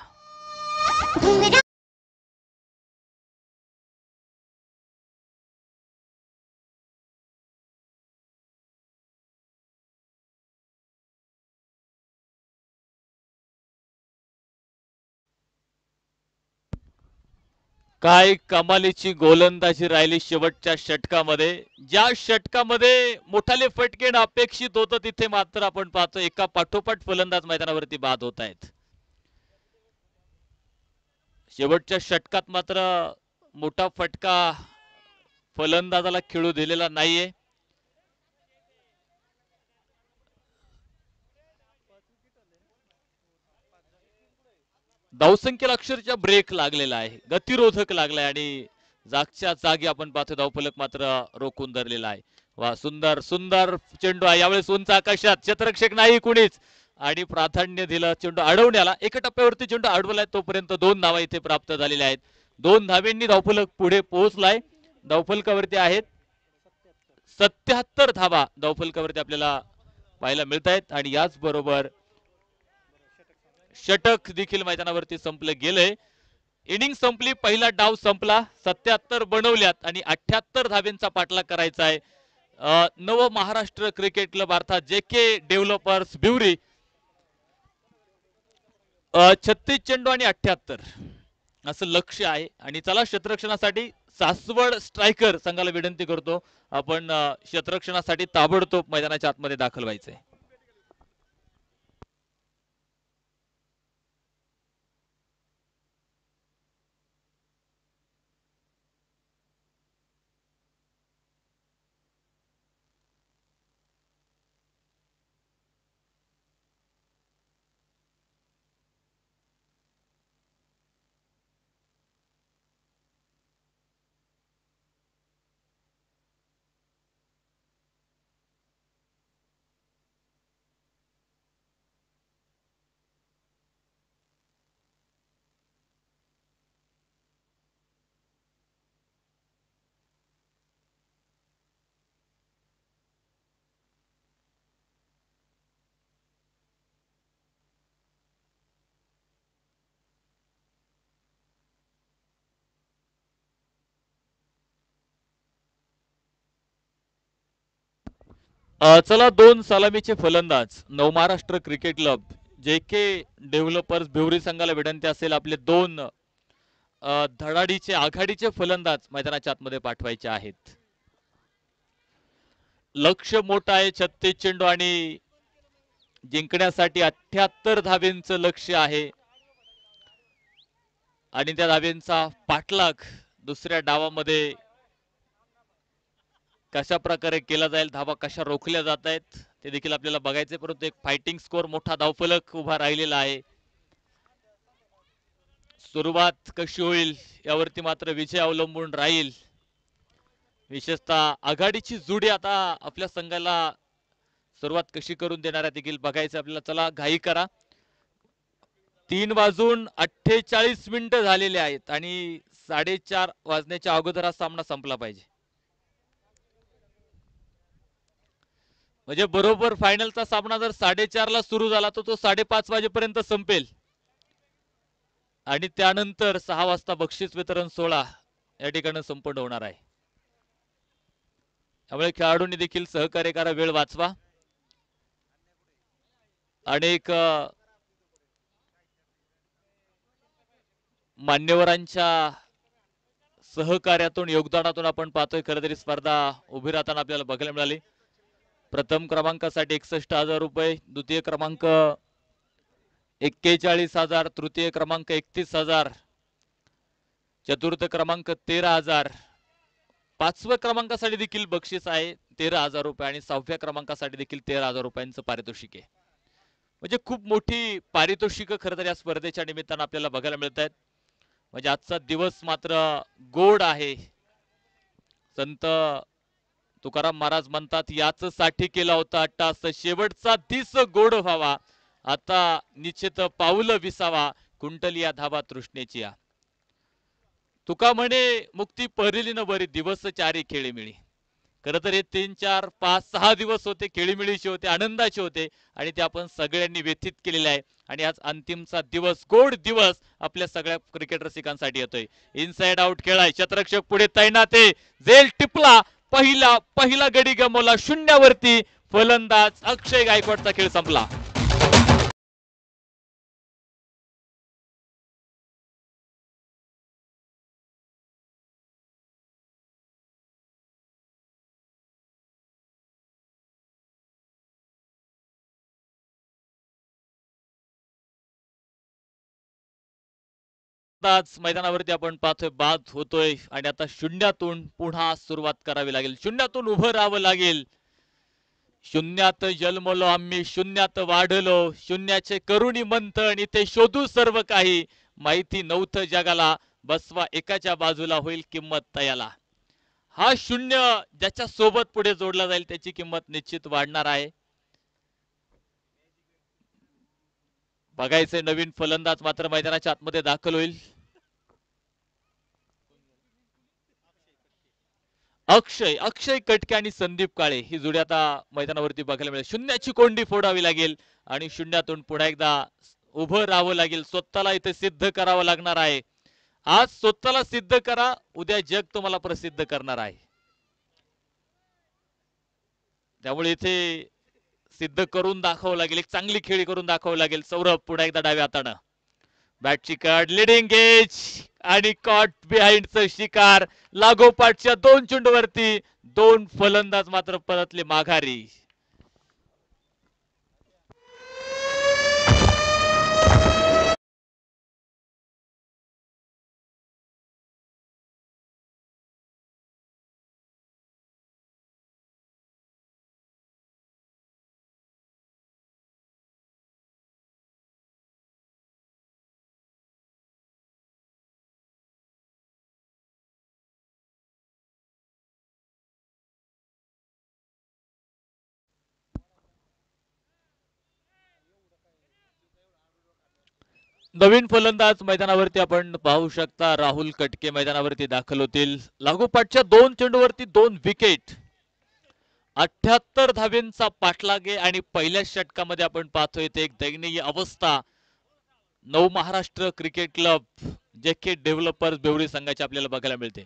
काय कमालीची गोलंदाजी राहिली शेवटच्या षटकामध्ये. ज्या षटकामध्ये मोठाले फटके अपेक्षित होतं, तिथे मात्र आपण पाहतो एका पाठोपाठ फलंदाज मैदानावरती बाद होत आहेत. शेवटच्या षटकात मात्र मोठा फटका फलंदाजाला खेळू दिलेला नाहीये. धावसंख्येला अक्षरशः ब्रेक लागलेला आहे, गतिरोधक लागलाय आणि जागच्या जागी आपण पाहतो धावफलक मात्र रोखून धरलेला आहे. वा सुंदर सुंदर चेंडू आहे यावेळेस उंच आकाशात, क्षेत्ररक्षक नाही कुणीच आणि प्राधान्य दिलं चेंडू अडवण्याला. एका टप्प्यावरती चेंडू अडवलाय तोपर्यंत 2 धावा इथे प्राप्त झालेल्या आहेत. 2 धावेंनी धावफलक पुढे पोहोचलाय. धावफलकावरती आहेत 77 धावा धावफलकावरती आपल्याला पाहायला मिळत आहेत आणि याच बरोबर षटक देखील मैदानावरती संपलं गेलंय. इनिंग संपली, पहिला डाव संपला. 77 बनवल्यात आणि 78 धावेंचा पाठलाग करायचा आहे. नव महाराष्ट्र क्रिकेट क्लब अर्थात JK डेव्हलपर्स भिवरी 36 चेंडू आणि 78 असं लक्ष आहे. आणि चला क्षेत्ररक्षणासाठी सासवड स्ट्रायकर संघाला विनंती करतो आपण क्षेत्ररक्षणासाठी ताबडतोब मैदानाच्या आतमध्ये दाखल व्हायचंय. चला 2 सलामीचे फलंदाज नव Maharashtra cricket club JK developers Bhivri संघाला विनंती असेल आपले 2 धडाडीचे आघाडीचे फलंदाज मैदानाच्या आतमध्ये पाठवायचे आहेत. लक्ष मोठं आहे, 36 चेंडू आणि जिंकण्यासाठी 78 धावेंचं लक्ष आहे आणि त्या धावेंचा पाठलाग दुसऱ्या डावामध्ये कशा प्रकारे केला जाईल, धावा कशा रोखल्या जात आहेत ते देखील आपल्याला बघायचे. परंतु एक फायटिंग स्कोर मोठा धावफलक उभा राहिलेला आहे. सुरुवात कशी होईल यावरती मात्र विजय अवलंबून राहील. विशेषतः आघाडीची जोडी आता आपल्या संघाला सुरुवात कशी करून देणार आहे देखील बघायचं आपल्याला. चला घाई करा, 3 वाजून 48 मिनिटं झालेले आहेत आणि 4:30 वाजण्याच्या अगोदर हा सामना संपला पाहिजे. म्हणजे बरोबर फायनलचा सामना जर 4:30 ला सुरू झाला तर तो 5:30 वाजेपर्यंत संपेल आणि त्यानंतर 6 वाजता बक्षीस वितरण सोहळा या ठिकाणी संपन्न होणार आहे. त्यामुळे खेळाडूंनी देखील सहकार्य करा, वेळ वाचवा. अनेक मान्यवरांच्या सहकार्यातून योगदानातून आपण पाहतोय खरं तरी स्पर्धा उभी राहताना आपल्याला बघायला मिळाली. प्रथम क्रमांकासाठी 61,000 रुपये, द्वितीय क्रमांक 41,000, तृतीय क्रमांक 31,000, चतुर्थ क्रमांक 13,000, 5व्या क्रमांकासाठी देखील बक्षीस आहे 13,000 रुपये आणि 6व्या क्रमांकासाठी देखील 13,000 रुपयांचं पारितोषिक आहे. म्हणजे खूप मोठी पारितोषिक खरं तर या स्पर्धेच्या निमित्तानं आपल्याला बघायला मिळत आहेत. म्हणजे आजचा दिवस मात्र गोड आहे. संत तुकाराम महाराज म्हणतात याच साठी केला होता अट्टास, शेवटचा दिस गोड व्हावा, आता निश्चित पाऊल विसावा, कुंटली या धावा तृष्णेची या. तुका म्हणे मुक्ती पहिली न बरी, दिवस 4 खेळीमिळी. खरं तर हे 3, 4, 5, 6 दिवस होते, खेळीमिळीचे होते, आनंदाचे होते आणि ते आपण सगळ्यांनी व्यथित केलेले आहे. आणि आज अंतिमचा दिवस, गोड दिवस आपल्या सगळ्या क्रिकेट रसिकांसाठी येतोय. इनसाइड आउट खेळाय, क्षेत्ररक्षक पुढे तैनात आहे, झेल टिपला, पहिला गडी गमवला 0 वरती. फलंदाज अक्षय गायकवाडचा खेळ संपला. मैदानावरती आपण पाहतोय बाद होतोय आणि आता 0तून पुन्हा सुरुवात करावी लागेल, 0तून उभं राहावं लागेल. 0त जन्मलो आम्ही, 0त वाढलो, 0चे करुणी मंथन, इथे शोधू सर्व काही, माहिती नव्हतं जगाला, बसवा एकाच्या बाजूला होईल किंमत तयाला. हा शून्य ज्याच्या सोबत पुढे जोडला जाईल त्याची किंमत निश्चित वाढणार आहे. बघायचंय नवीन फलंदाज मात्र मैदानाच्या आतमध्ये दाखल होईल. अक्षय कटके आणि संदीप काळे ही जोडी आता मैदानावरती बघायला मिळेल. शून्याची कोंडी फोडावी लागेल आणि शून्यातून पुन्हा एकदा उभं राहावं लागेल. स्वतःला इथे सिद्ध करावं लागणार आहे. आज स्वतःला सिद्ध करा, उद्या जग तुम्हाला प्रसिद्ध करणार आहे. त्यामुळे इथे सिद्ध करून दाखवावं लागेल, एक चांगली खेळी करून दाखवावं लागेल. सौरभ पुन्हा एकदा डाव्या हातानं बॅटची कड, लिडिंग एज आणि कॉट बिहाइंडचं शिकार. लागोपाठच्या 2 चेंडूवरती 2 फलंदाज मात्र परतले माघारी. नवीन फलंदाज मैदानावरती आपण पाहू शकता. राहुल कटके मैदानावरती दाखल होतील. लागोपाठच्या 2 चेंडूवरती 2 विकेट, 78 धावेंचा पाठलाग आहे आणि पहिल्या षटकामध्ये आपण पाहतोय ते एक दयनीय अवस्था. नऊ Maharashtra cricket club JK developers बेवडी संघाची आपल्याला बघायला मिळते.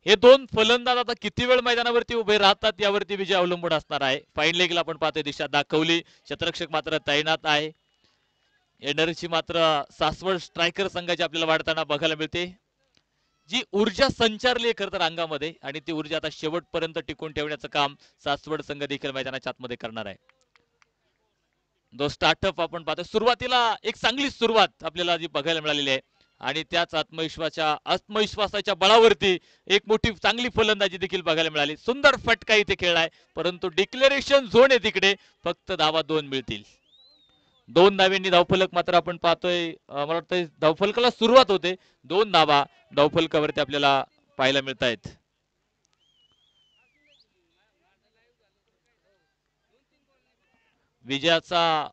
हे 2 फलंदाज आता किती वेळ मैदानावरती उभे राहतात यावरती विजय अवलंबून असणार आहे. फाईन लेगला आपण पाहतोय दिशा दाखवली. क्षेत्ररक्षक मात्र तैनात आहे. एनर्जी मात्र सासवड स्ट्रायकर संघाची आपल्याला वाढताना बघायला मिळते. जी ऊर्जा संचारली खरं तर अंगामध्ये आणि ती ऊर्जा आता शेवटपर्यंत टिकून ठेवण्याचं काम सासवड संघ देखील मैदानाच्या आतमध्ये करणार आहे. जो स्टार्टअप आपण पाहतो, सुरुवातीला एक चांगली सुरुवात आपल्याला जी बघायला मिळालेली आहे आणि त्याच आत्मविश्वासाच्या बळावरती एक मोठी चांगली फलंदाजी देखील बघायला मिळाली. सुंदर फटका इथे खेळलाय, परंतु डिक्लेरेशन झोन आहे तिकडे, फक्त धावा 2 मिळतील. 2 धावेंनी धावफलक मात्र आपण पाहतोय. मला वाटतं धावफलकाला सुरुवात होते. 2 धावा धावफलकावरती आपल्याला पाहायला मिळत आहेत. विजयाचा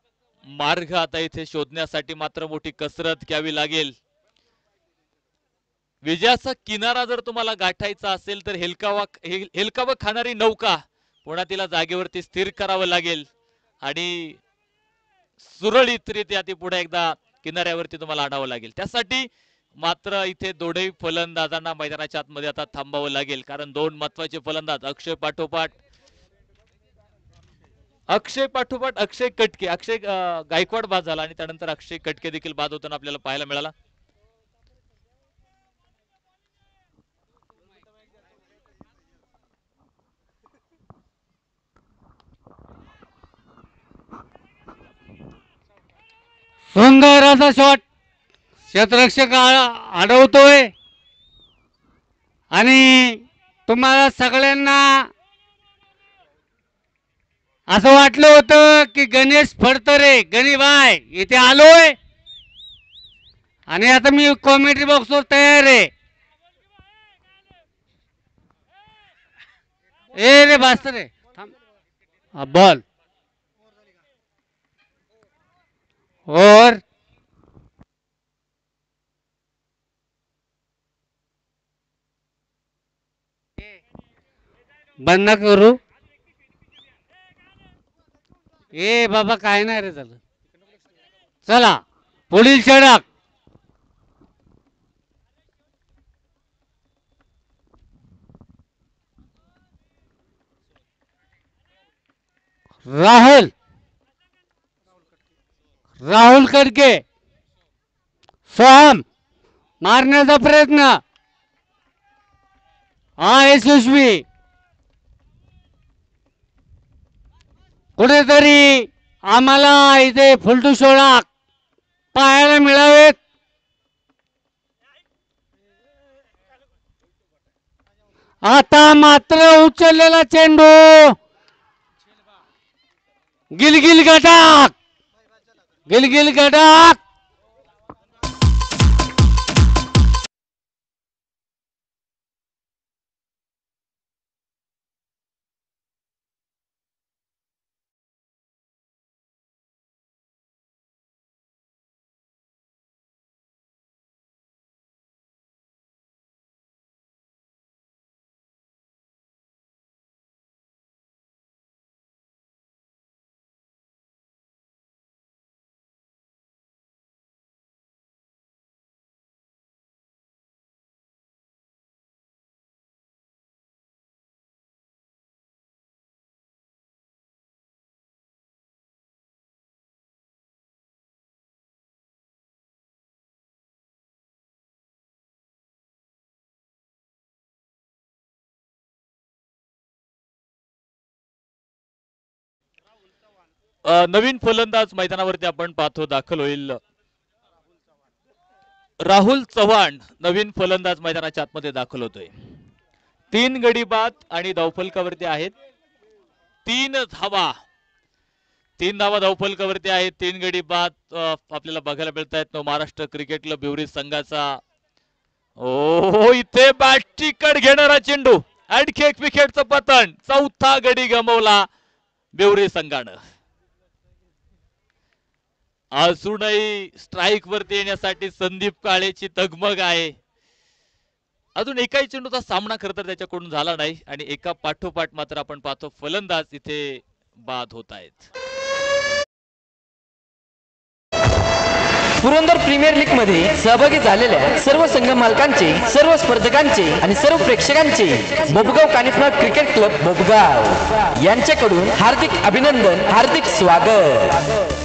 मार्ग आता इथे शोधण्यासाठी मात्र मोठी कसरत घ्यावी लागेल. विजयाचा किनारा जर तुम्हाला गाठायचा असेल तर हेलकावं खाणारी नौका पुन्हा तिला जागेवरती स्थिर करावं लागेल आणि सुरळीतरित्या ती पुढे एकदा किनाऱ्यावरती तुम्हाला आणावं लागेल. त्यासाठी मात्र इथे दोन्ही फलंदाजांना मैदानाच्या आतमध्ये आता थांबावं लागेल, कारण 2 महत्वाचे फलंदाज अक्षय पाठोपाठ अक्षय कटके, अक्षय गायकवाड बाद झाला आणि त्यानंतर अक्षय कटके देखील बाद होताना आपल्याला पाहायला मिळाला. सुंदर असा शॉट क्षेत्ररक्षक अडवतोय आणि तुम्हाला सगळ्यांना असं वाटलं होतं की गणेश फडतरे गणीबाय इथे आलोय आणि आता मी कॉमेंट्री बॉक्सवर तयार आहे. ए रे भास्करे थांब. बॉल और बंद करू. ए बाबा काय नाही रे झालं. चला पुढील षटक. राहुल कटके सोहम मारण्याचा प्रयत्न हा यशस्वी. कुठेतरी आम्हाला इथे फुलटू सोडा पाहायला मिळावेत. आता मात्र उचललेला चेंडू गिलगिल गटाक नवीन फलंदाज मैदानावरती आपण पाहतो दाखल होईल राहुल चव्हाण नवीन फलंदाज मैदानाच्या आतमध्ये दाखल होतोय. 3 गडी बाद आणि धावफलकावरती आहेत 3 धावा. 3 धावा धावफलकावरती आहेत 3 गडी बाद आपल्याला बघायला मिळत आहेत. महाराष्ट्र क्रिकेट क्लब बिवरी संघाचा ओ इथे बॅटची कड घेणारा चेंडू आणखी एक विकेटचं पतन. चौथा गडी गमावला बिवरी संघानं. अजूनही स्ट्राईक वरती येण्यासाठी संदीप काळेची तगमग आहे. अजून एकाही चेंडूचा सामना खरं तर त्याच्याकडून झाला नाही आणि एका पाठोपाठ मात्र आपण पाहतो फलंदाज इथे बाद होत आहेत. पुरंदर प्रीमियर लीग मध्ये सहभागी झालेल्या सर्व संघ मालकांचे, सर्व स्पर्धकांचे आणि सर्व प्रेक्षकांचे बोबगाव कानिफनाथ क्रिकेट क्लब बोबगाव यांच्याकडून हार्दिक अभिनंदन, हार्दिक स्वागत.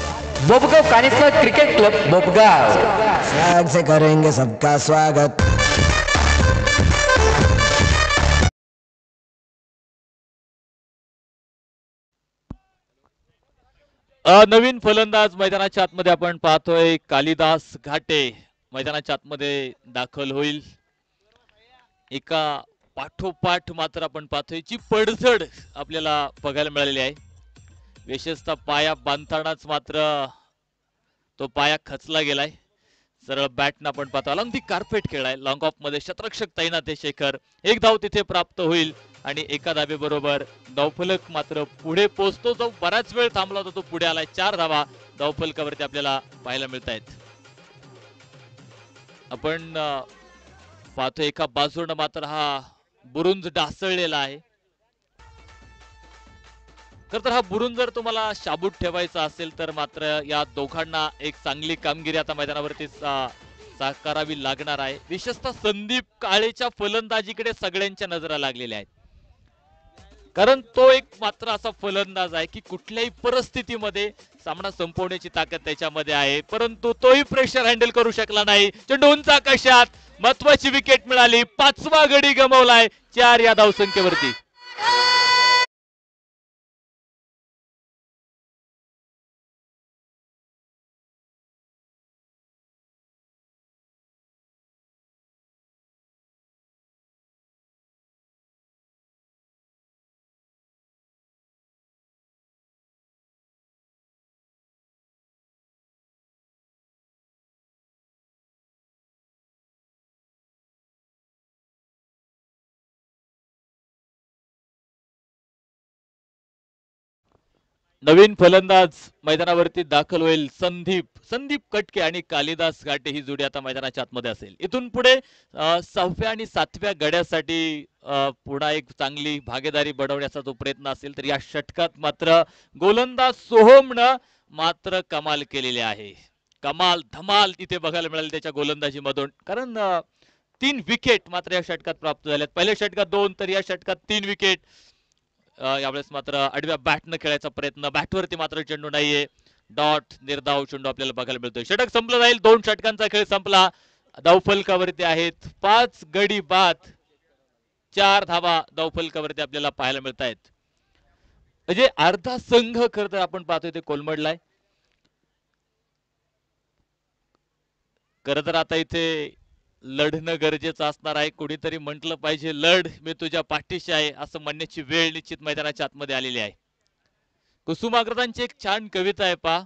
बोबगाव कानिफनाथ क्रिकेट क्लब बोबगाव स्वागत से करेंगे सबका स्वागत. नवीन फलंदाज मैदानाच्या आतमध्ये आपण पाहतोय कालिदास घाटे मैदानाच्या आतमध्ये दाखल होईल. एका पाठोपाठ मात्र आपण पाहतोय जी पडझड आपल्याला बघायला मिळालेली आहे. विशेषतः पाया बांधतानाच मात्र तो पाया खचला गेलाय. सरळ बॅटनं आपण पाहतो अलंग ती कार्पेट खेळाय. लॉंग ऑफ मध्ये शतरक्षक तैनात आहे शेखर. 1 धाव तिथे प्राप्त होईल आणि एका धावेबरोबर धावफलक मात्र पुढे पोहोचतो. जो बराच वेळ थांबला होता तो पुढे आलाय. 4 धावा धावफलकावरती आपल्याला पाहायला मिळत आहेत. आपण पाहतो एका बाजूने मात्र हा बुरुंज डासळलेला आहे. खर तर हा बुरुंज जर तुम्हाला शाबूत ठेवायचा असेल तर मात्र या दोघांना एक चांगली कामगिरी आता मैदानावरती करावी लागणार आहे. विशेषतः संदीप काळेच्या फलंदाजीकडे सगळ्यांच्या नजरा लागलेल्या आहेत. कारण तो एक मात्र असा फलंदाज आहे की कुठल्याही परिस्थितीमध्ये सामना संपवण्याची ताकद त्याच्यामध्ये आहे. परंतु तोही प्रेशर हँडल करू शकला नाही. चेंडू उंच आकाशात महत्वाची विकेट मिळाली. 5वा गडी गमावलाय 4 या धावसंख्येवरती. नवीन फलंदाज मैदानावरती दाखल होईल संदीप कटके आणि कालिदास घाटे ही जोडी आता मैदानाच्या आतमध्ये असेल. इथून पुढे 6व्या आणि 7व्या गड्यासाठी पुन्हा एक चांगली भागीदारी बनवण्याचा जो प्रयत्न असेल तर या षटकात मात्र गोलंदाज सोहमनं मात्र कमाल केलेली आहे. कमाल धमाल तिथे बघायला मिळाली त्याच्या गोलंदाजीमधून. कारण 3 विकेट मात्र या षटकात प्राप्त झाल्यात. पहिल्या षटकात 2 तर या षटकात 3 विकेट. यावेळेस मात्र आडव्या बॅटनं खेळायचा प्रयत्न. बॅटवरती मात्र चेंडू नाहीये. डॉट निर्धाव चेंडू आपल्याला बघायला मिळतोय. षटक संपलं जाईल. 2 षटकांचा खेळ संपला. धावफलकावरती आहेत 5 गडी बाद 4 धावा धावफलकावरती आपल्याला पाहायला मिळत आहेत. म्हणजे अर्धा संघ खरं तर आपण पाहतोय ते कोलमडलाय. खरं तर आता इथे लढणं गरजेचं असणार आहे. कोणीतरी म्हटलं पाहिजे लढ मी तुझ्या पाठीशी आहे असं म्हणण्याची वेळ निश्चित मैदानाच्या आतमध्ये आलेली आहे. कुसुमाग्रजांची एक छान कविता आहे पा.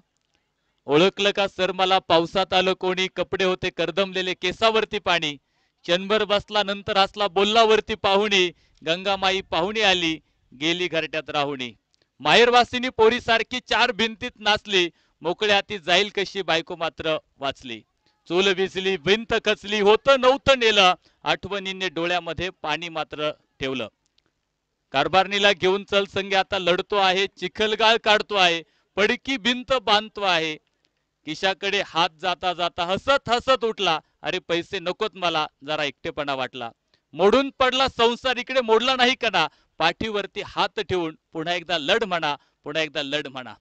ओळखलं का सर मला पावसात आलं कोणी, कपडे होते करदमलेले केसावरती पाणी, क्षणभर बसला नंतर हसला बोललावरती पाहुणी, गंगामाई पाहुणी आली गेली घरट्यात राहुणी, माहेरवासिनी पोरी सारखी 4 भिंतीत नाचली, मोकळ्या हाती जाईल कशी बायको मात्र वाचली, चूल विजली भिंत खचली होतं नव्हतं नेलं, आठवणीने डोळ्यामध्ये पाणी मात्र ठेवलं, कारभारणीला घेऊन चल संगे आता लढतो आहे, चिखलगाळ काढतो आहे, पडकी भिंत बांधतो आहे, किशाकडे हात जाता जाता हसत हसत उठला, अरे पैसे नकोत मला जरा एकटेपणा वाटला, मोडून पडला संसार इकडे मोडला नाही कणा, पाठीवरती हात ठेवून पुन्हा एकदा लढ म्हणा, पुन्हा एकदा लढ म्हणा.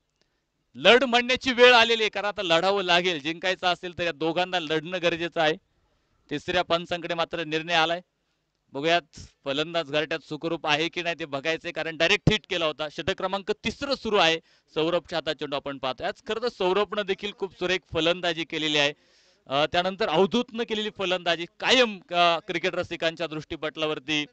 लढ म्हणण्याची वेळ आलेली आहे, कारण आता लढावं लागेल. जिंकायचं असेल तर या दोघांना लढणं गरजेचं आहे. तिसऱ्या पंचांकडे मात्र निर्णय आलाय. बघूयात फलंदाज घरट्यात सुखरूप आहे की नाही ते बघायचंय, कारण डायरेक्ट हिट केला होता. षटक क्रमांक 3 सुरू आहे. सौरभच्या हातात चेंडू आपण पाहतोय. आज खरं तर सौरभनं देखील खूप सुरेख फलंदाजी केलेली आहे. त्यानंतर अवधूतनं केलेली फलंदाजी कायम क्रिकेट रसिकांच्या दृष्टीपटलावरती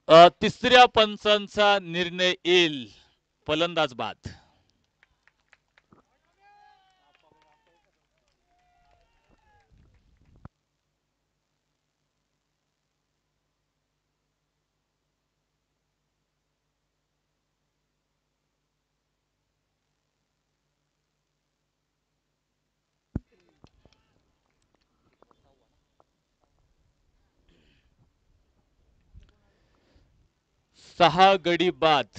अ, 3ऱ्या पंचांचा निर्णय येईल. फलंदाज बाद. सहा गडी बाद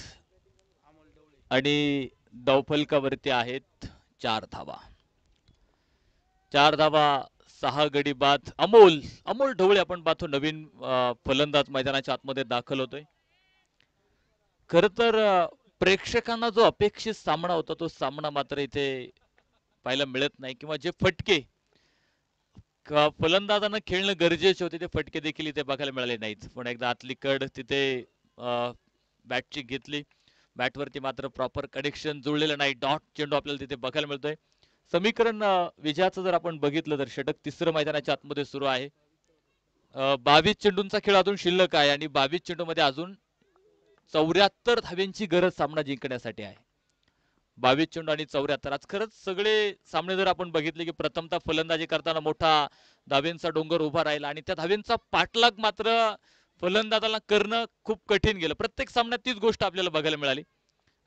आणि धावफलकावरती आहेत 4 धावा. 4 धावा, 6 गडी बाद. अमोल अमोल ढवळे आपण पाहतो नवीन फलंदाज मैदानाच्या आतमध्ये दाखल होतोय. खर तर प्रेक्षकांना जो अपेक्षित सामना होता तो सामना मात्र इथे पाहायला मिळत नाही, किंवा जे फटके फलंदाजांना खेळणं गरजेचे होते ते फटके देखील इथे बघायला मिळाले नाहीत. पण एकदा आतली कड तिथे बॅटची घेतली, बॅटवरती मात्र प्रॉपर कनेक्शन जुळलेलं नाही. डॉट चेंडू आपल्याला तिथे बघायला मिळतोय. समीकरण विजयाचं जर आपण बघितलं तर षटक 3रं मैदानाच्या आतमध्ये सुरू आहे. 22 चेंडूंचा खेळ अजून शिल्लक आहे आणि 22 चेंडूमध्ये अजून 74 धाव्यांची गरज सामना जिंकण्यासाठी आहे. 22 चेंडू आणि 74. आज खरंच सगळे सामने जर आपण बघितले की प्रथमतः फलंदाजी करताना मोठा धाव्यांचा डोंगर उभा राहिला आणि त्या धाव्यांचा पाठलाग मात्र फलंदाजाला करणं खूप कठीण गेलं. प्रत्येक सामन्यात तीच गोष्ट आपल्याला बघायला मिळाली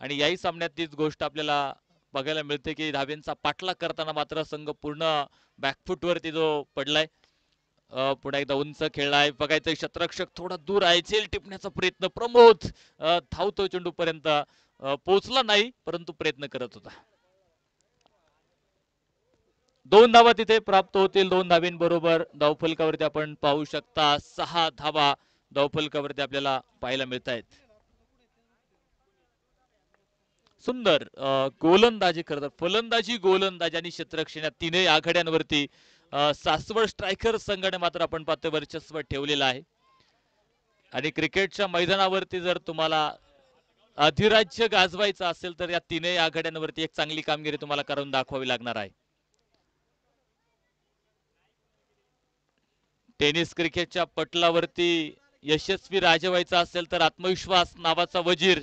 आणि याही सामन्यात तीच गोष्ट आपल्याला बघायला मिळते की धाव्यांचा पाठलाग करताना मात्र संघ पूर्ण बॅकफूटवरती जो पडलाय. पुन्हा एकदा उंच खेळलाय, बघायचं क्षेत्ररक्षक थोडा दूर आहे, झेल टिपण्याचा प्रयत्न. प्रमोद धावतो चेंडू पर्यंत, पोहोचला नाही परंतु प्रयत्न करत होता. 2 धावा तिथे प्राप्त होतील. 2 धावींबरोबर धावफलकावरती आपण पाहू शकता 6 धावा धावफलकावरती आपल्याला पाहायला मिळत आहेत. सुंदर गोलंदाजी करतात. फलंदाजी, गोलंदाजी आणि क्षेत्ररक्षण या तीनही आघाड्यांवरती सासवड स्ट्रायकर संघाने मात्र आपण पाहतो वर्चस्व ठेवलेलं आहे. आणि क्रिकेटच्या मैदानावरती जर तुम्हाला अधिराज्य गाजवायचं असेल तर या तीनही आघाड्यांवरती एक चांगली कामगिरी तुम्हाला करून दाखवावी लागणार आहे. टेनिस क्रिकेटच्या पटलावरती यशस्वी राजा व्हायचा असेल तर आत्मविश्वास नावाचा वजीर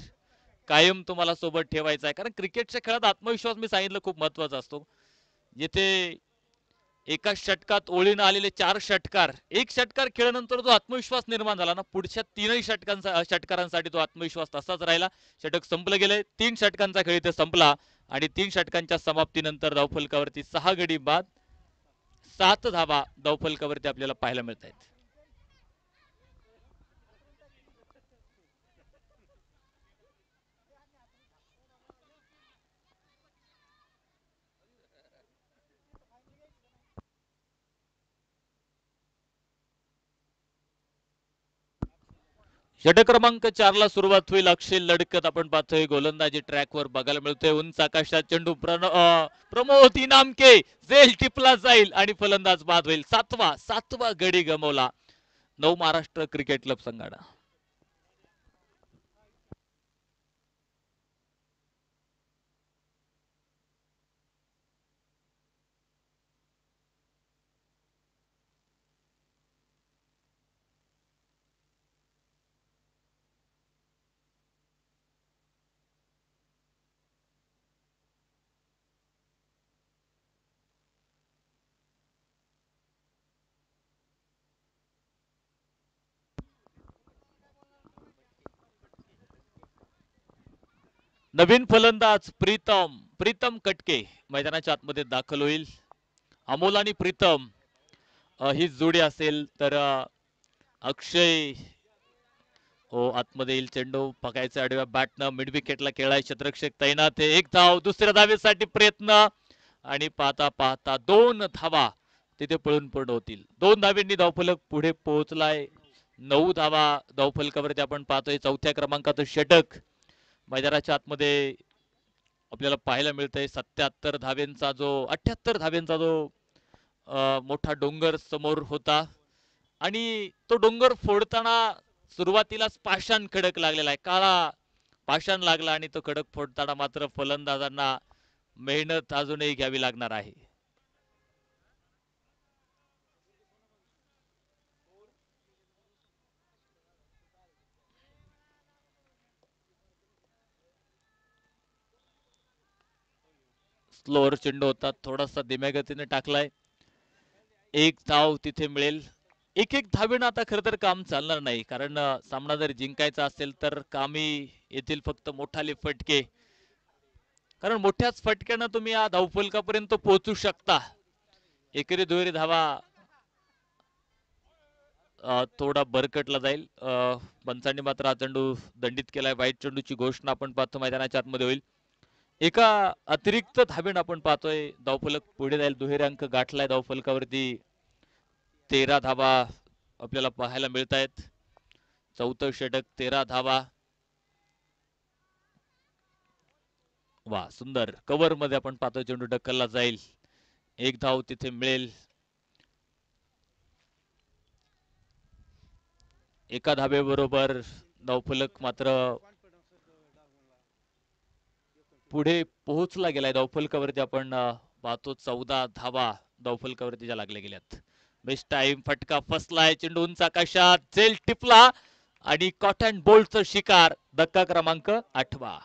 कायम तुम्हाला सोबत ठेवायचा आहे. कारण क्रिकेटच्या खेळात आत्मविश्वास मी सांगितलं खूप महत्वाचा असतो. जिथे एका षटकात ओळीनं आलेले 4 षटकार, एक षटकार खेळल्यानंतर जो आत्मविश्वास निर्माण झाला ना, पुढच्या 3ही षटकारांसाठी तो आत्मविश्वास तसाच राहिला. षटक संपलं गेले. 3 षटकांचा खेळ इथे संपला आणि 3 षटकांच्या समाप्तीनंतर धावफलकावरती 6 गडी बाद, 7 धावा धावफलकावरती आपल्याला पाहायला मिळत आहेत. षटक क्रमांक 4 ला सुरुवात होईल. अक्षय लडकत आपण पाहतोय गोलंदाजी ट्रॅकवर बघायला मिळतोय. उंच आकाशात चेंडू प्रमोद इनामके झेल टिपला जाईल आणि फलंदाज बाद होईल. सातवा गडी गमवला नऊ महाराष्ट्र क्रिकेट क्लब संघानं. नवीन फलंदाज प्रीतम कटके मैदानाच्या आतमध्ये दाखल होईल. अमोल आणि प्रीतम ही जोडी असेल तर अक्षय हो आतमध्ये येईल. चेंडू पकायचा आडव्या बॅटनं मिड विकेटला खेळाय क्षेत्ररक्षक तैनात आहे. एक धाव दुसऱ्या धावेसाठी प्रयत्न आणि पाहता पाहता 2 धावा तिथे पळून पूर्ण होतील. 2 धावेंनी धावफलक पुढे पोहोचलाय. 9 धावा धावफलकावरती आपण पाहतोय. चौथ्या क्रमांकाचं षटक मैदानाच्या आतमध्ये आपल्याला पाहायला मिळतंय. 78 धावेंचा जो मोठा डोंगर समोर होता आणि तो डोंगर फोडताना सुरुवातीलाच पाषाण खडक लागलेला आहे. काळा पाषाण लागला आणि तो खडक फोडताना मात्र फलंदाजांना मेहनत अजूनही घ्यावी लागणार आहे. स्लोअर चेंडू होता. थोडासा धीम्या गतीने टाकलाय. एक धाव तिथे मिळेल. एक धावेनं आता खरं तर काम चालणार नाही. कारण सामना जर जिंकायचा असेल तर कामी येथील फक्त मोठाले फटके. कारण मोठ्याच फटक्यानं तुम्ही या धावफलकापर्यंत पोहोचू शकता. एकेरी दुहेरी धावा थोडा बरकटला जाईल. पंचांनी मात्र हा चेंडू दंडित केलाय. वाईट चेंडूची घोषणा आपण पाहतो मैदानाच्या आतमध्ये होईल. एका अतिरिक्त धावेनं आपण पाहतोय धावफलक पुढे जाईल. दुहेरी अंक गाठलाय धावफलकावरती. 13 धावा आपल्याला पाहायला मिळत आहेत. चौथं षटक 13 धावा. वा सुंदर कव्हर मध्ये आपण पाहतोय चेंडू ढकलला जाईल. एक धाव तिथे मिळेल. एका धावेबरोबर धावफलक मात्र पुढे पोहोचला गेलाय. धावफलकावरती आपण पाहतो 14 धावा धावफलकावरती ज्या लागल्या गेल्यात. बेस्ट टाइम फटका फसलाय. चेंडू उंच आकाशात झेल टिपला आणि कॉट अँड बोल्टचं शिकार. धक्का क्रमांक 8.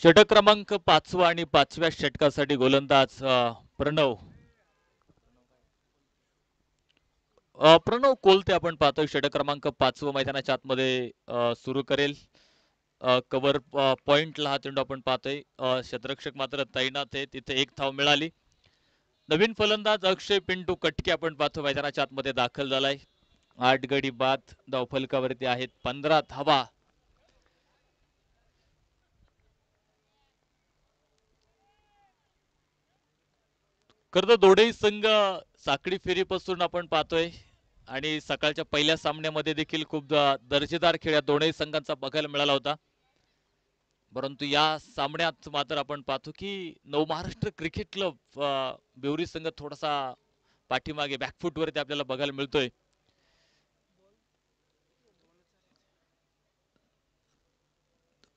षटक क्रमांक 5 आणि 5व्या षटकासाठी गोलंदाज प्रणव कोलते आपण पाहतोय. षटक क्रमांक 5 मैदानाच्या आतमध्ये सुरू करेल. कव्हर पॉइंटला हा चेंडू आपण पाहतोय. क्षेत्ररक्षक मात्र तैनात आहे. तिथे एक धाव मिळाली. नवीन फलंदाज अक्षय पिंटू कटके आपण पाहतो मैदानाच्या आतमध्ये दाखल झालाय. 8 गडी बाद धावफलकावरती आहेत. 15 धावा. खरं तर दोन्ही संघ साखळी फेरीपासून आपण पाहतोय आणि सकाळच्या पहिल्या सामन्यामध्ये देखील खूप दर्जेदार खेळ या दोन्ही संघांचा बघायला मिळाला होता. परंतु या सामन्यात मात्र आपण पाहतो की महाराष्ट्र क्रिकेट क्लब बेवरी संघ थोडासा पाठीमागे बॅकफूट वरती आपल्याला बघायला मिळतोय.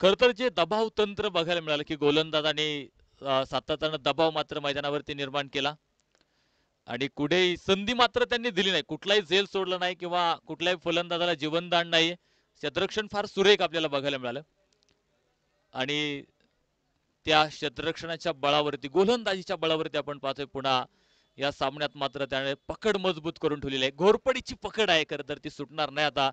खर तर जे दबाव तंत्र बघायला मिळालं की गोलंदाजाने सातत्यानं दबाव मात्र मैदानावरती निर्माण केला आणि कुठेही संधी मात्र त्यांनी दिली नाही, कुठलाही झेल सोडलं नाही किंवा कुठल्याही फलंदाजाला जीवनदान नाही. क्षेत्ररक्षण फार सुरेख आपल्याला बघायला मिळालं आणि त्या क्षेत्ररक्षणाच्या बळावरती गोलंदाजीच्या बळावरती आपण पाहतोय पुन्हा या सामन्यात मात्र त्याने पकड मजबूत करून ठेवलेली आहे. घोरपडीची पकड आहे, खरं तर ती सुटणार नाही आता.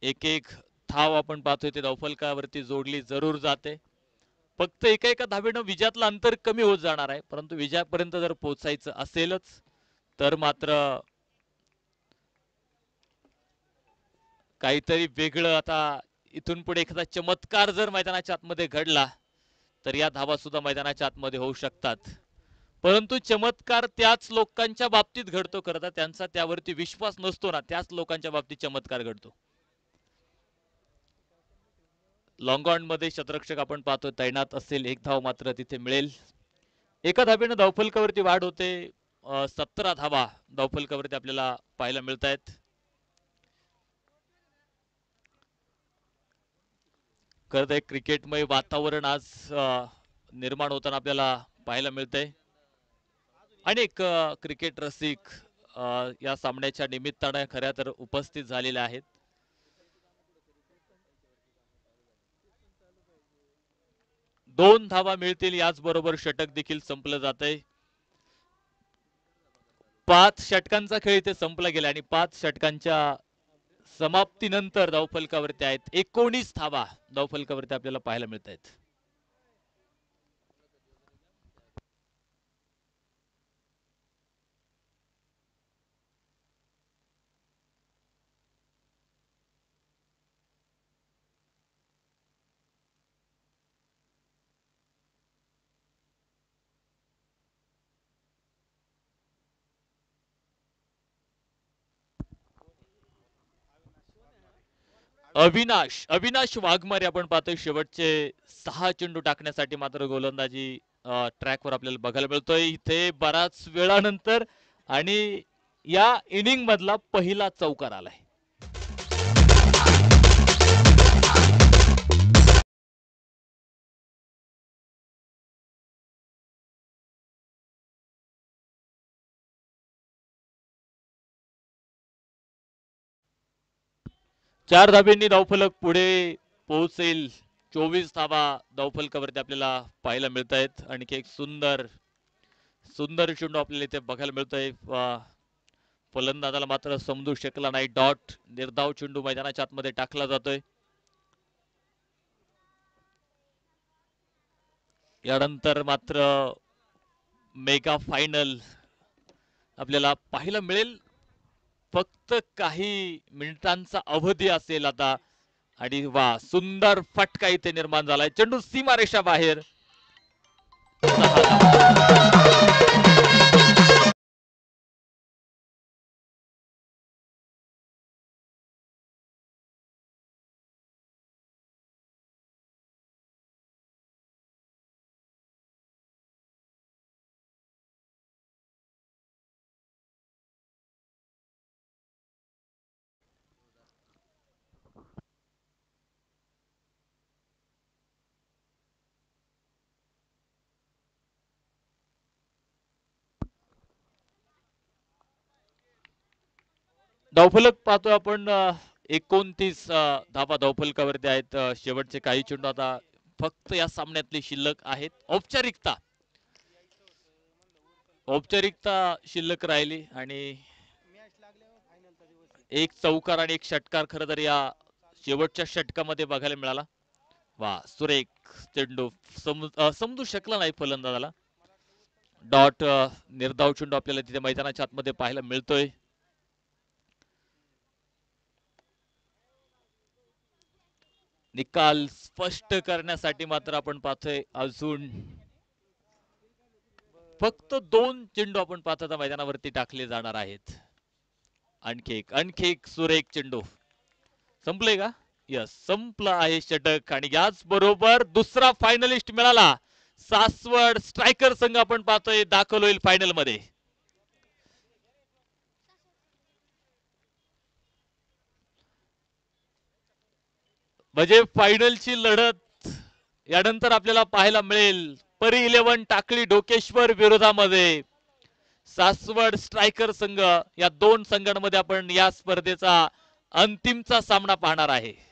एक एक धाव आपण पाहतोय ते धावफलकावरती जोडली जरूर जाते. फक्त एका एका धावेनं विजयातलं अंतर कमी होत जाणार आहे, परंतु विजयापर्यंत जर पोहोचायचं असेलच तर मात्र काहीतरी वेगळं. आता इथून पुढे एखादा चमत्कार जर मैदानाच्या आतमध्ये घडला तर या धावा सुद्धा मैदानाच्या आतमध्ये होऊ शकतात, परंतु चमत्कार त्याच लोकांच्या बाबतीत घडतो. खरं त्यांचा त्यावरती विश्वास नसतो ना, त्याच लोकांच्या बाबतीत चमत्कार घडतो. लॉंग ऑन मध्ये शतरक्षक आपण पाहतो तैनात असेल, एक धाव मात्र तिथे मिळेल. एका धावेनं धावफलकावरती वाढ होते. 17 धावा धावफलकावरती आपल्याला पाहायला मिळत आहेत. खरं एक क्रिकेटमय वातावरण आज निर्माण होताना आपल्याला पाहायला मिळतंय. अनेक क्रिकेट रसिक या सामन्याच्या निमित्ताने खऱ्या तर उपस्थित झालेले आहेत. दोन धावा मिळतील, याचबरोबर षटक देखील संपलं जातंय. 5 षटकांचा खेळ इथे संपला गेला आणि 5 षटकांच्या समाप्तीनंतर धावफलकावरती आहेत 19 धावा धावफलकावरती आपल्याला पाहायला मिळत आहेत. अविनाश वाघमारे आपण पाहतोय शेवटचे 6 चेंडू टाकण्यासाठी मात्र गोलंदाजी ट्रॅकवर आपल्याला बघायला मिळतोय इथे बराच वेळानंतर आणि या इनिंग मधला पहिला चौकार आलाय. चार धाब्यांनी धावफलक पुढे पोहोचेल. 24 धावा धावफलकावरती आपल्याला पाहायला मिळत आहेत. आणखी एक सुंदर सुंदर चेंडू आपल्याला इथे बघायला मिळतोय. फलंदाजाला मात्र समजू शकला नाही. डॉट निर्धाव चेंडू मैदानाच्या आतमध्ये टाकला जातोय. यानंतर मात्र मेगा फायनल आपल्याला पाहायला मिळेल. फक्त काही मिनिटांचा अवधी असेल आता आणि वा सुंदर फटका इथे निर्माण झालाय. चेंडू सीमारेषा बाहेर. धावफलक पाहतो आपण 29 धावा धावफलकावरती आहेत. शेवटचे काही चेंडू आता फक्त या सामन्यातली शिल्लक आहेत. औपचारिकता शिल्लक राहिली आणि एक चौकार आणि एक षटकार खरं तर या शेवटच्या षटकामध्ये बघायला मिळाला. वा सुरेख चेंडू समजू शकला नाही फलंदाजाला. डॉट निर्धाव चेंडू आपल्याला तिथे मैदानाच्या आतमध्ये पाहायला मिळतोय. निकाल स्पष्ट करण्यासाठी मात्र आपण पाहतोय अजून फक्त 2 चेंडू आपण पाहतो मैदानावरती टाकले जाणार आहेत. आणखी एक सुरेख चेंडू. संपले का? यस संपलं आहे षटक आणि याच बरोबर दुसरा फायनलिस्ट मिळाला. सासवड स्ट्रायकर संघ आपण पाहतोय दाखल होईल फायनल मध्ये. म्हणजे फायनलची लढत यानंतर आपल्याला पाहायला मिळेल परी 11 टाकळी डोकेश्वर विरोधामध्ये सासवड स्ट्रायकर संघ. या दोन संघांमध्ये आपण या स्पर्धेचा अंतिमचा सामना पाहणार आहे.